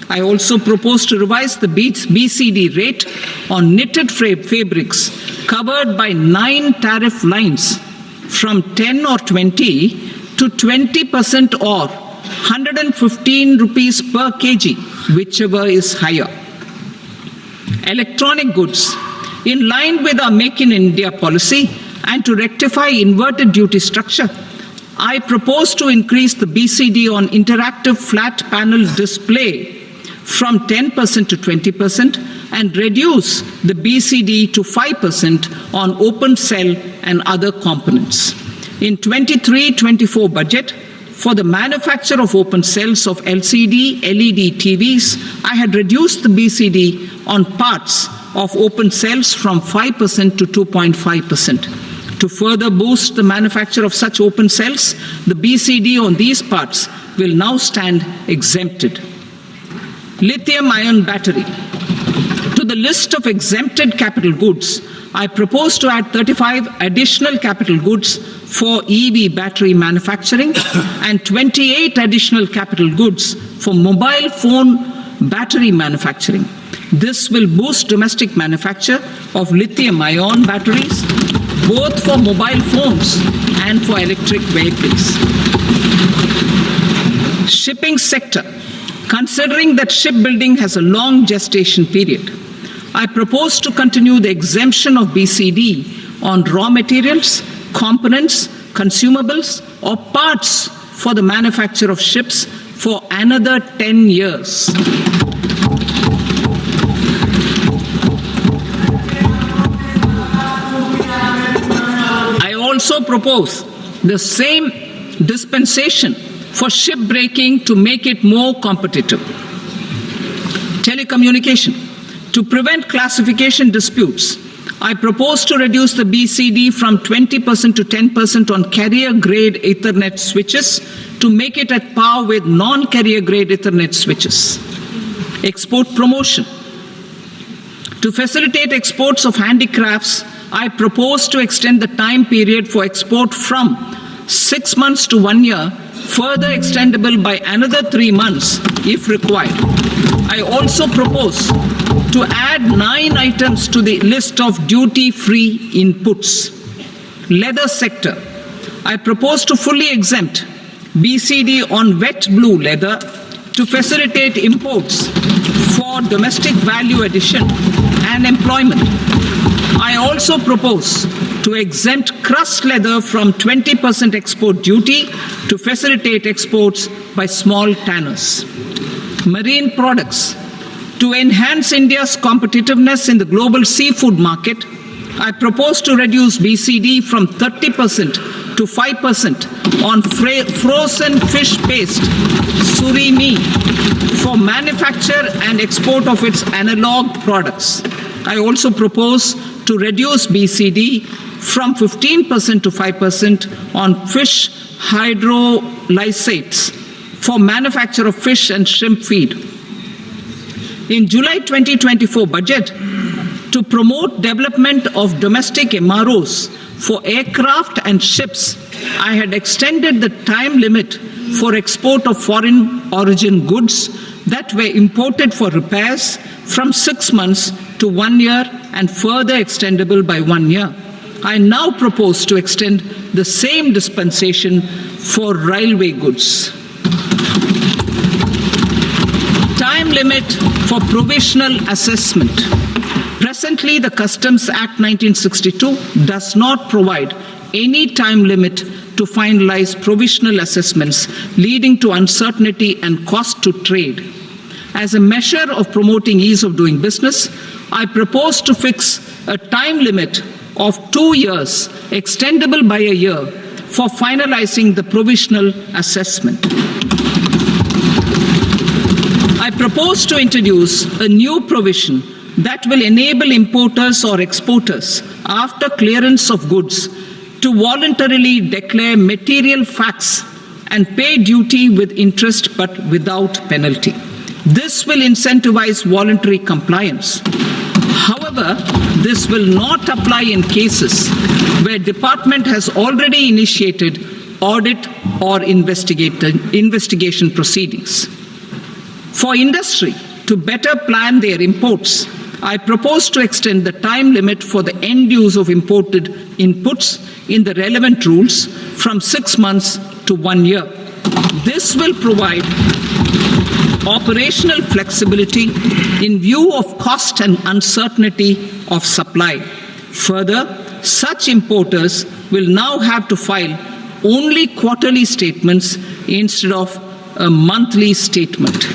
I also propose to revise the BCD rate on knitted fabrics covered by 9 tariff lines from 10 or 20 to 20% or 115 rupees per kg, whichever is higher. Electronic goods. In line with our Make in India policy and to rectify inverted duty structure, I propose to increase the BCD on interactive flat panel display from 10% to 20% and reduce the BCD to 5% on open cell and other components. In 23-24 budget, for the manufacture of open cells of LCD, LED TVs, I had reduced the BCD on parts of open cells from 5% to 2.5%. To further boost the manufacture of such open cells, the BCD on these parts will now stand exempted. Lithium-ion battery. To the list of exempted capital goods, I propose to add 35 additional capital goods for EV battery manufacturing and 28 additional capital goods for mobile phone battery manufacturing. This will boost domestic manufacture of lithium-ion batteries, both for mobile phones and for electric vehicles. Shipping sector. Considering that shipbuilding has a long gestation period, I propose to continue the exemption of BCD on raw materials, components, consumables, or parts for the manufacture of ships for another 10 years. I also propose the same dispensation for shipbreaking to make it more competitive. Telecommunication. To prevent classification disputes, I propose to reduce the BCD from 20% to 10% on carrier-grade Ethernet switches to make it at par with non-carrier-grade Ethernet switches. Export promotion. To facilitate exports of handicrafts, I propose to extend the time period for export from 6 months to 1 year, further extendable by another 3 months if required. I also propose to add 9 items to the list of duty-free inputs. Leather sector. I propose to fully exempt BCD on wet blue leather to facilitate imports for domestic value addition and employment. I also propose to exempt crust leather from 20% export duty to facilitate exports by small tanners. Marine products. To enhance India's competitiveness in the global seafood market, I propose to reduce BCD from 30% to 5% on frozen fish paste, surimi, for manufacture and export of its analog products. I also propose to reduce BCD from 15% to 5% on fish hydrolysates for manufacture of fish and shrimp feed. In July 2024 budget, to promote development of domestic MROs for aircraft and ships, I had extended the time limit for export of foreign origin goods that were imported for repairs from 6 months to 1 year and further extendable by 1 year. I now propose to extend the same dispensation for railway goods. Time limit for provisional assessment. Presently, the Customs Act 1962 does not provide any time limit to finalize provisional assessments, leading to uncertainty and cost to trade. As a measure of promoting ease of doing business, I propose to fix a time limit of 2 years, extendable by a year, for finalizing the provisional assessment. I propose to introduce a new provision that will enable importers or exporters, after clearance of goods, to voluntarily declare material facts and pay duty with interest but without penalty. This will incentivize voluntary compliance. However, this will not apply in cases where department has already initiated audit or investigation proceedings. For industry to better plan their imports, I propose to extend the time limit for the end use of imported inputs in the relevant rules from 6 months to 1 year. This will provide operational flexibility in view of cost and uncertainty of supply. Further, such importers will now have to file only quarterly statements instead of a monthly statement.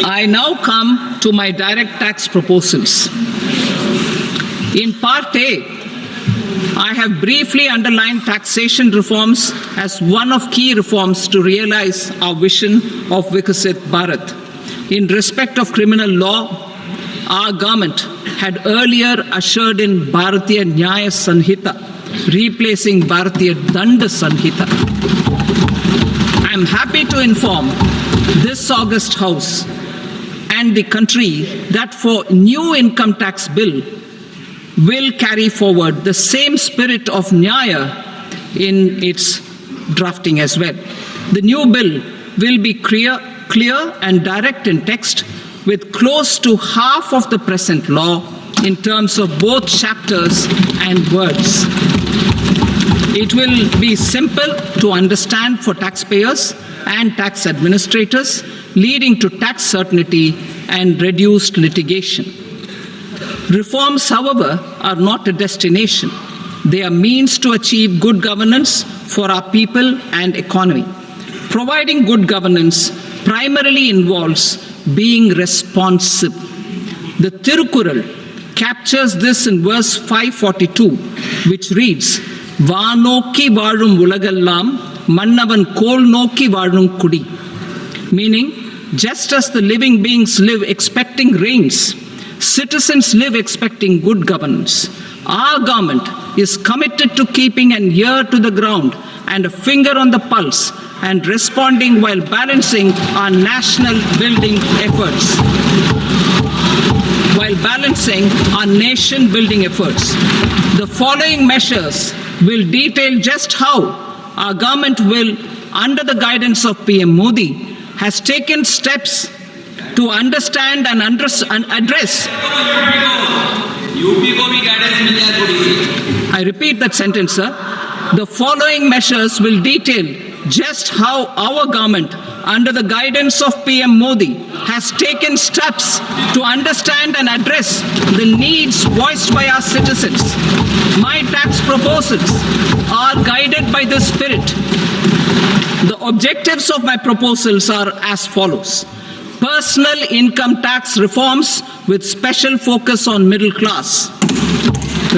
I now come to my direct tax proposals. In Part A, I have briefly underlined taxation reforms as one of key reforms to realize our vision of Vikasit Bharat. In respect of criminal law, our government had earlier ushered in Bharatiya Nyaya Sanhita, replacing Bharatiya Danda Sanhita. I am happy to inform this august House and the country that for new income tax bill will carry forward the same spirit of Nyaya in its drafting as well. The new bill will be clear and direct in text, with close to half of the present law in terms of both chapters and words. It will be simple to understand for taxpayers and tax administrators, leading to tax certainty and reduced litigation. Reforms, however, are not a destination. They are means to achieve good governance for our people and economy. Providing good governance primarily involves being responsive. The Tirukural captures this in verse 542, which reads, "Va nokki vaazhum ulagallam, mannavan kol nokki vaazhum kudi," meaning, just as the living beings live expecting rains, citizens live expecting good governance. Our government is committed to keeping an ear to the ground and a finger on the pulse and responding while balancing our national building efforts. While balancing our nation building efforts, the following measures will detail just how our government will, under the guidance of PM Modi, has taken steps to understand and address. I repeat that sentence, sir. The following measures will detail just how our government, under the guidance of PM Modi, has taken steps to understand and address the needs voiced by our citizens. My tax proposals are guided by this spirit. The objectives of my proposals are as follows. Personal income tax reforms with special focus on middle class.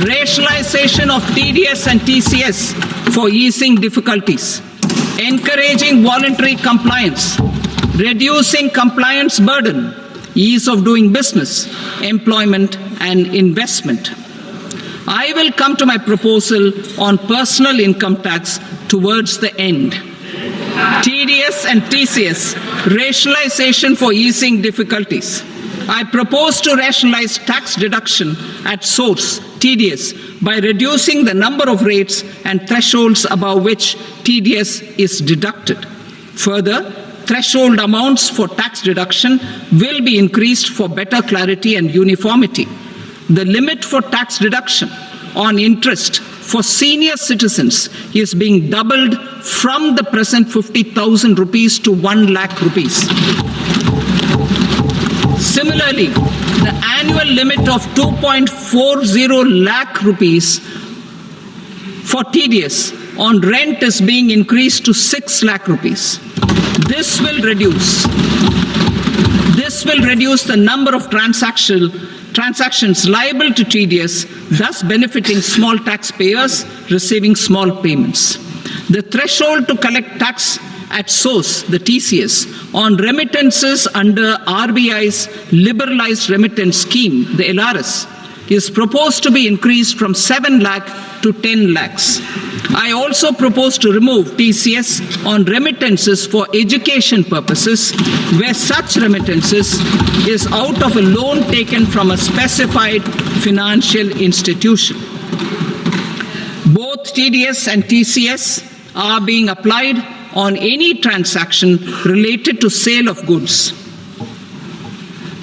Rationalization of TDS and TCS for easing difficulties. Encouraging voluntary compliance. Reducing compliance burden. Ease of doing business, employment and investment. I will come to my proposal on personal income tax towards the end. TDS and TCS, rationalization for easing difficulties. I propose to rationalize tax deduction at source, TDS, by reducing the number of rates and thresholds above which TDS is deducted. Further, threshold amounts for tax deduction will be increased for better clarity and uniformity. The limit for tax deduction on interest for senior citizens is being doubled from the present 50,000 rupees to 1 lakh rupees. Similarly, the annual limit of 2.40 lakh rupees for TDS on rent is being increased to 6 lakh rupees. This will reduce the number of transactions liable to TDS, thus benefiting small taxpayers receiving small payments. The threshold to collect tax at source, the TCS, on remittances under RBI's liberalized remittance scheme, the LRS, is proposed to be increased from 7 lakh to 10 lakhs. I also propose to remove TCS on remittances for education purposes, where such remittances is out of a loan taken from a specified financial institution. Both TDS and TCS are being applied on any transaction related to sale of goods.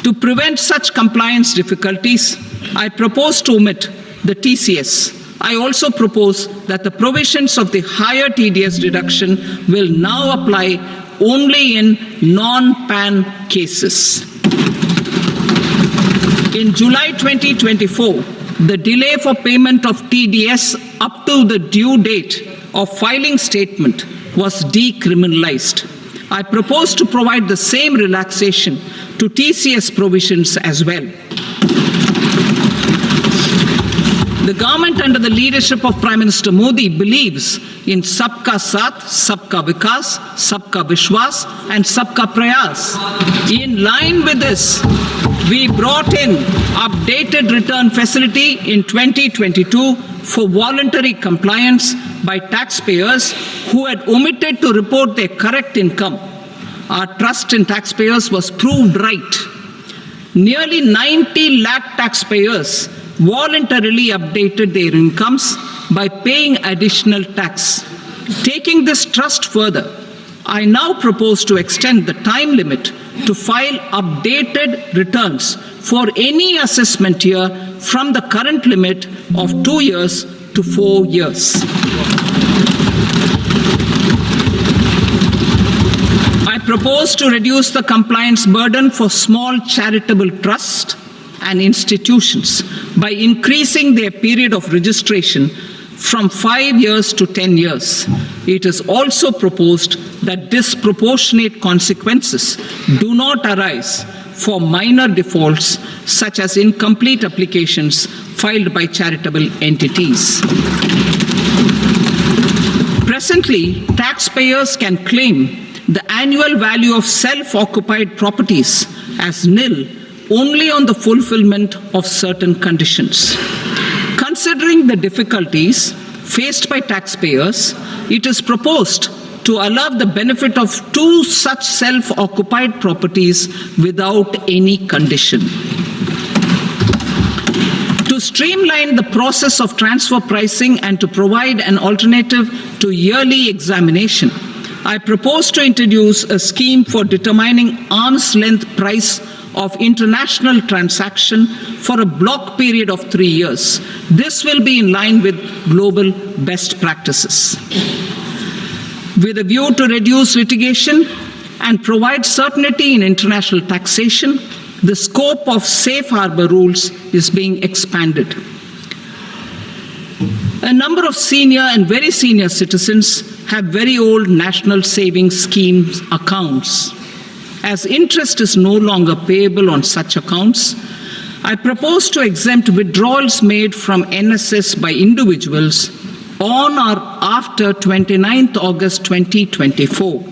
To prevent such compliance difficulties, I propose to omit the TCS. I also propose that the provisions of the higher TDS deduction will now apply only in non-PAN cases. In July 2024, the delay for payment of TDS up to the due date of filing statement was decriminalized. I propose to provide the same relaxation to TCS provisions as well. The government under the leadership of Prime Minister Modi believes in Sabka Saath, Sabka Vikas, Sabka Vishwas and Sabka Prayas. In line with this, we brought in updated return facility in 2022 for voluntary compliance by taxpayers who had omitted to report their correct income. Our trust in taxpayers was proved right. Nearly 90 lakh taxpayers voluntarily updated their incomes by paying additional tax. Taking this trust further, I now propose to extend the time limit to file updated returns for any assessment year from the current limit of 2 years to 4 years. I propose to reduce the compliance burden for small charitable trusts and institutions by increasing their period of registration from 5 years to 10 years. It is also proposed that disproportionate consequences do not arise for minor defaults such as incomplete applications filed by charitable entities. Presently, taxpayers can claim the annual value of self-occupied properties as nil only on the fulfillment of certain conditions. Considering the difficulties faced by taxpayers, it is proposed to allow the benefit of 2 such self-occupied properties without any condition. To streamline the process of transfer pricing and to provide an alternative to yearly examination, I propose to introduce a scheme for determining arm's length price of international transaction for a block period of 3 years. This will be in line with global best practices. With a view to reduce litigation and provide certainty in international taxation, the scope of safe harbor rules is being expanded. A number of senior and very senior citizens have very old national savings schemes accounts. As interest is no longer payable on such accounts, I propose to exempt withdrawals made from NSS by individuals on or after 29th August 2024.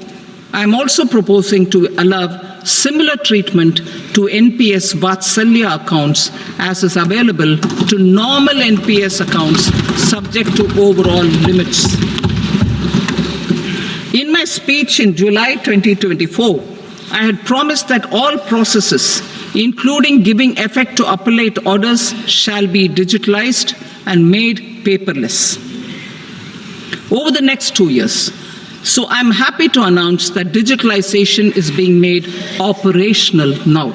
I am also proposing to allow similar treatment to NPS Vatsalya accounts as is available to normal NPS accounts subject to overall limits. In my speech in July 2024, I had promised that all processes, including giving effect to appellate orders, shall be digitalized and made paperless over the next 2 years. So I'm happy to announce that digitalization is being made operational now.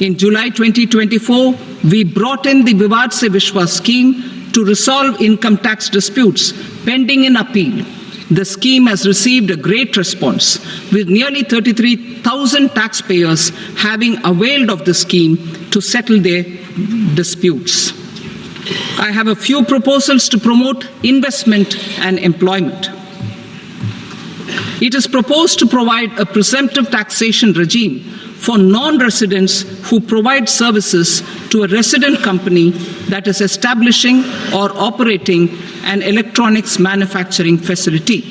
In July 2024, we brought in the Vivad Se Vishwas scheme to resolve income tax disputes pending in appeal. The scheme has received a great response, with nearly 33,000 taxpayers having availed of the scheme to settle their disputes. I have a few proposals to promote investment and employment. It is proposed to provide a presumptive taxation regime for non-residents who provide services to a resident company that is establishing or operating an electronics manufacturing facility.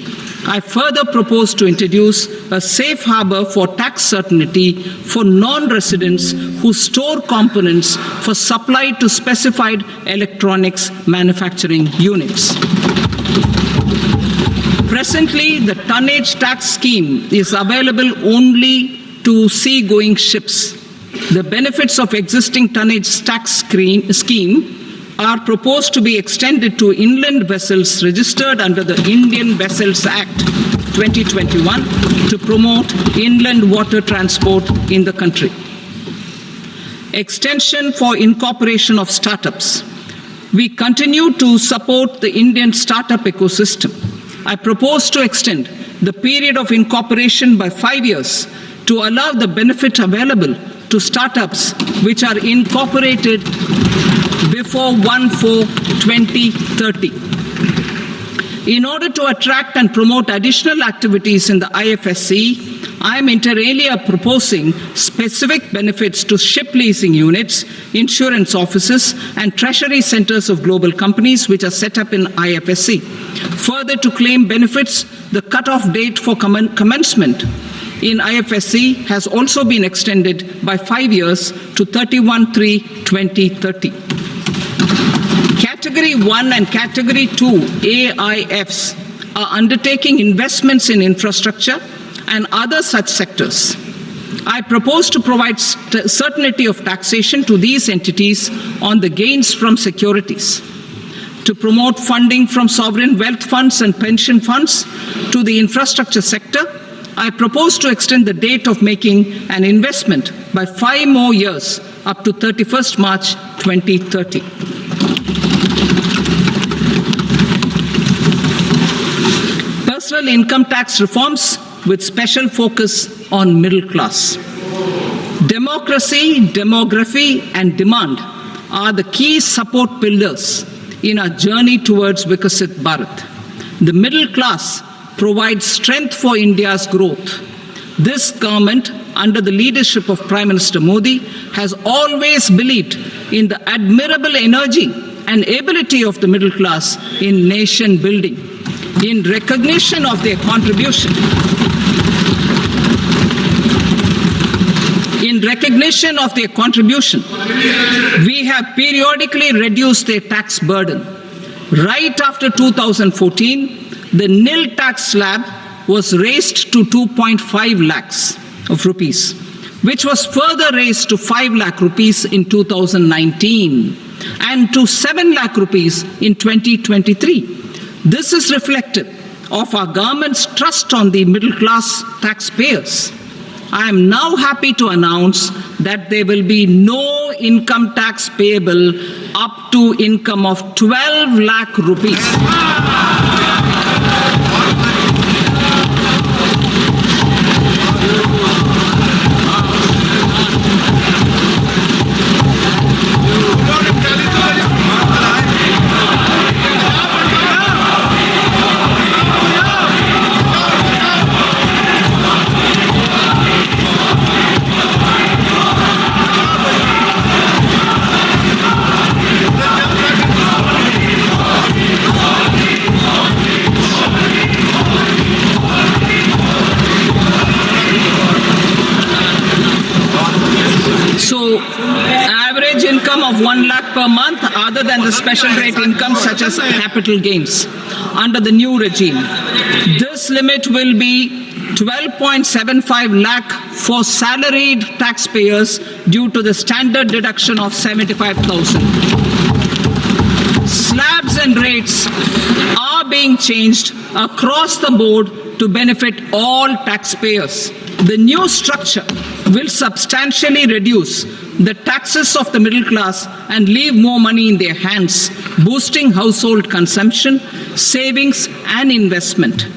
I further propose to introduce a safe harbor for tax certainty for non-residents who store components for supply to specified electronics manufacturing units. Presently, the tonnage tax scheme is available only to sea-going ships. The benefits of existing tonnage tax scheme are proposed to be extended to inland vessels registered under the Indian Vessels Act 2021 to promote inland water transport in the country. Extension for incorporation of startups. We continue to support the Indian startup ecosystem. I propose to extend the period of incorporation by 5 years to allow the benefit available to startups which are incorporated before 1/4/2030. In order to attract and promote additional activities in the IFSC, I am inter alia proposing specific benefits to ship leasing units, insurance offices, and treasury centers of global companies which are set up in IFSC. Further, to claim benefits, the cutoff date for commencement in IFSC has also been extended by 5 years to 31/3/2030. Category 1 and Category 2 AIFs are undertaking investments in infrastructure and other such sectors. I propose to provide certainty of taxation to these entities on the gains from securities, to promote funding from sovereign wealth funds and pension funds to the infrastructure sector. I propose to extend the date of making an investment by 5 more years up to 31st March 2030. Personal income tax reforms with special focus on middle class. Democracy, demography, and demand are the key support pillars in our journey towards Vikasit Bharat. The middle class provides strength for India's growth. This government, under the leadership of Prime Minister Modi, has always believed in the admirable energy and ability of the middle class in nation building. In recognition of their contribution, we have periodically reduced their tax burden. Right after 2014, the nil tax slab was raised to 2.5 lakhs of rupees, which was further raised to 5 lakh rupees in 2019 and to 7 lakh rupees in 2023. This is reflective of our government's trust on the middle class taxpayers. I am now happy to announce that there will be no income tax payable up to income of 12 lakh rupees. So, average income of 1 lakh per month other than the special rate income such as capital gains under the new regime. This limit will be 12.75 lakh for salaried taxpayers due to the standard deduction of 75,000. Slabs and rates are being changed across the board to benefit all taxpayers. The new structure will substantially reduce the taxes of the middle class and leave more money in their hands, boosting household consumption, savings, and investment.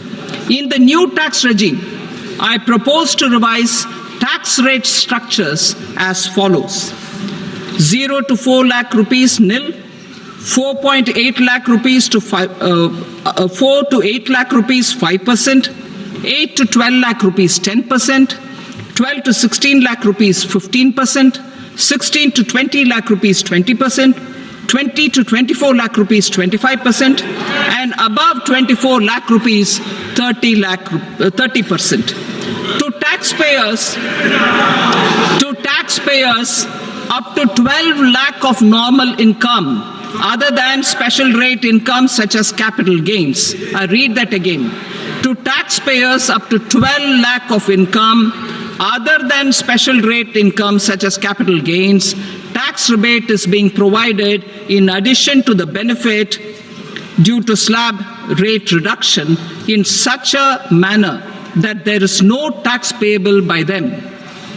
In the new tax regime, I propose to revise tax rate structures as follows: 0 to 4 lakh rupees nil, 4.8 lakh rupees to 4 to 8 lakh rupees 5%, 8 to 12 lakh rupees 10%, 12 to 16 lakh rupees 15%, 16 to 20 lakh rupees 20%, 20 to 24 lakh rupees 25%, and above 24 lakh rupees 30%. To taxpayers up to 12 lakh of normal income other than special rate income such as capital gains. I read that again. To taxpayers up to 12 lakh of income other than special rate income such as capital gains, tax rebate is being provided in addition to the benefit due to slab rate reduction in such a manner that there is no tax payable by them.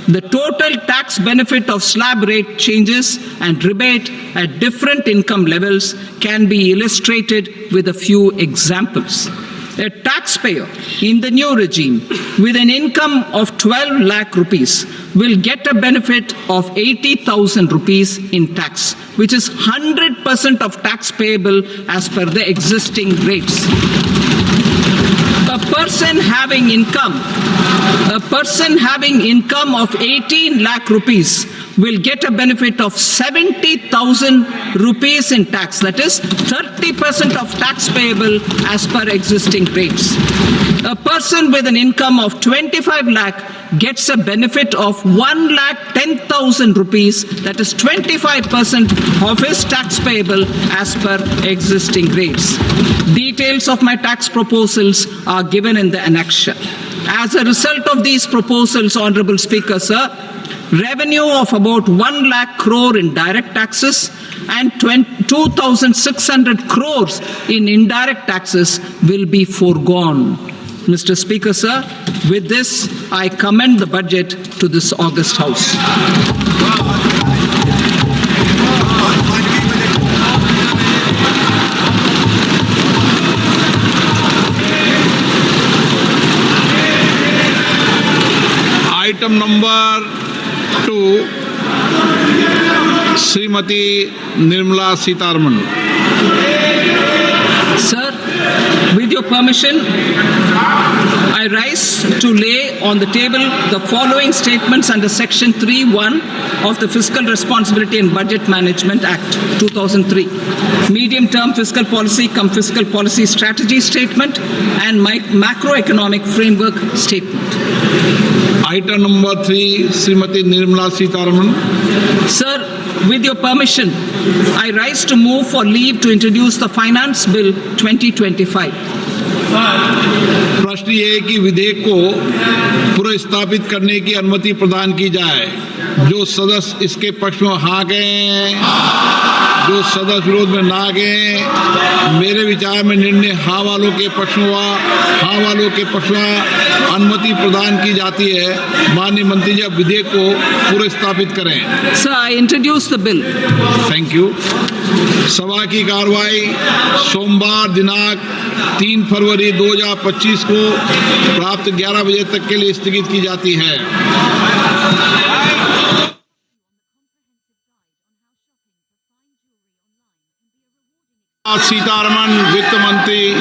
The total tax benefit of slab rate changes and rebate at different income levels can be illustrated with a few examples. A taxpayer in the new regime with an income of 12 lakh rupees will get a benefit of 80,000 rupees in tax, which is 100% of tax payable as per the existing rates. A person having income of 18 lakh rupees will get a benefit of 70,000 rupees in tax. That is 30% of tax payable as per existing rates. A person with an income of 25 lakh gets a benefit of 1,10,000 rupees. That is 25% of his tax payable as per existing rates. Details of my tax proposals are given in the annexure. As a result of these proposals, Honorable Speaker, sir, revenue of about 1 lakh crore in direct taxes and 2,600 crores in indirect taxes will be foregone. Mr. Speaker, sir, with this, I commend the budget to this august House. Item number 2, Srimati Nirmala Sitharaman. Sir, with your permission, I rise to lay on the table the following statements under Section 3(1) of the Fiscal Responsibility and Budget Management Act 2003, medium-term fiscal policy cum fiscal policy strategy statement and macroeconomic framework statement. Item number 3, Srimati Nirmala Sitharaman. Sir, with your permission, I rise to move for leave to introduce the Finance Bill 2025. प्रश्न ये है कि विधेयक को पुनर्स्थापित करने की अनुमति प्रदान की जाए। जो सदस्य इसके पक्ष में हाँ गए, जो सदस्य विरोध में ना गए, मेरे विचार में निर्णय हाँ वालों के पक्ष में हुआ। हाँ वालों के पक्ष में अनुमति प्रदान की जाती है। माननीय मंत्री जी, अब विधेयक को पुनर्स्थापित करें। Sir, I introduce the bill. Thank you. सभा की कार्रवाई सोमवार दिनांक 3 फरवरी 2025 को प्राप्त 11 बजे तक के लिए स्थगित की जाती है। सीतारमण वित्त मंत्री।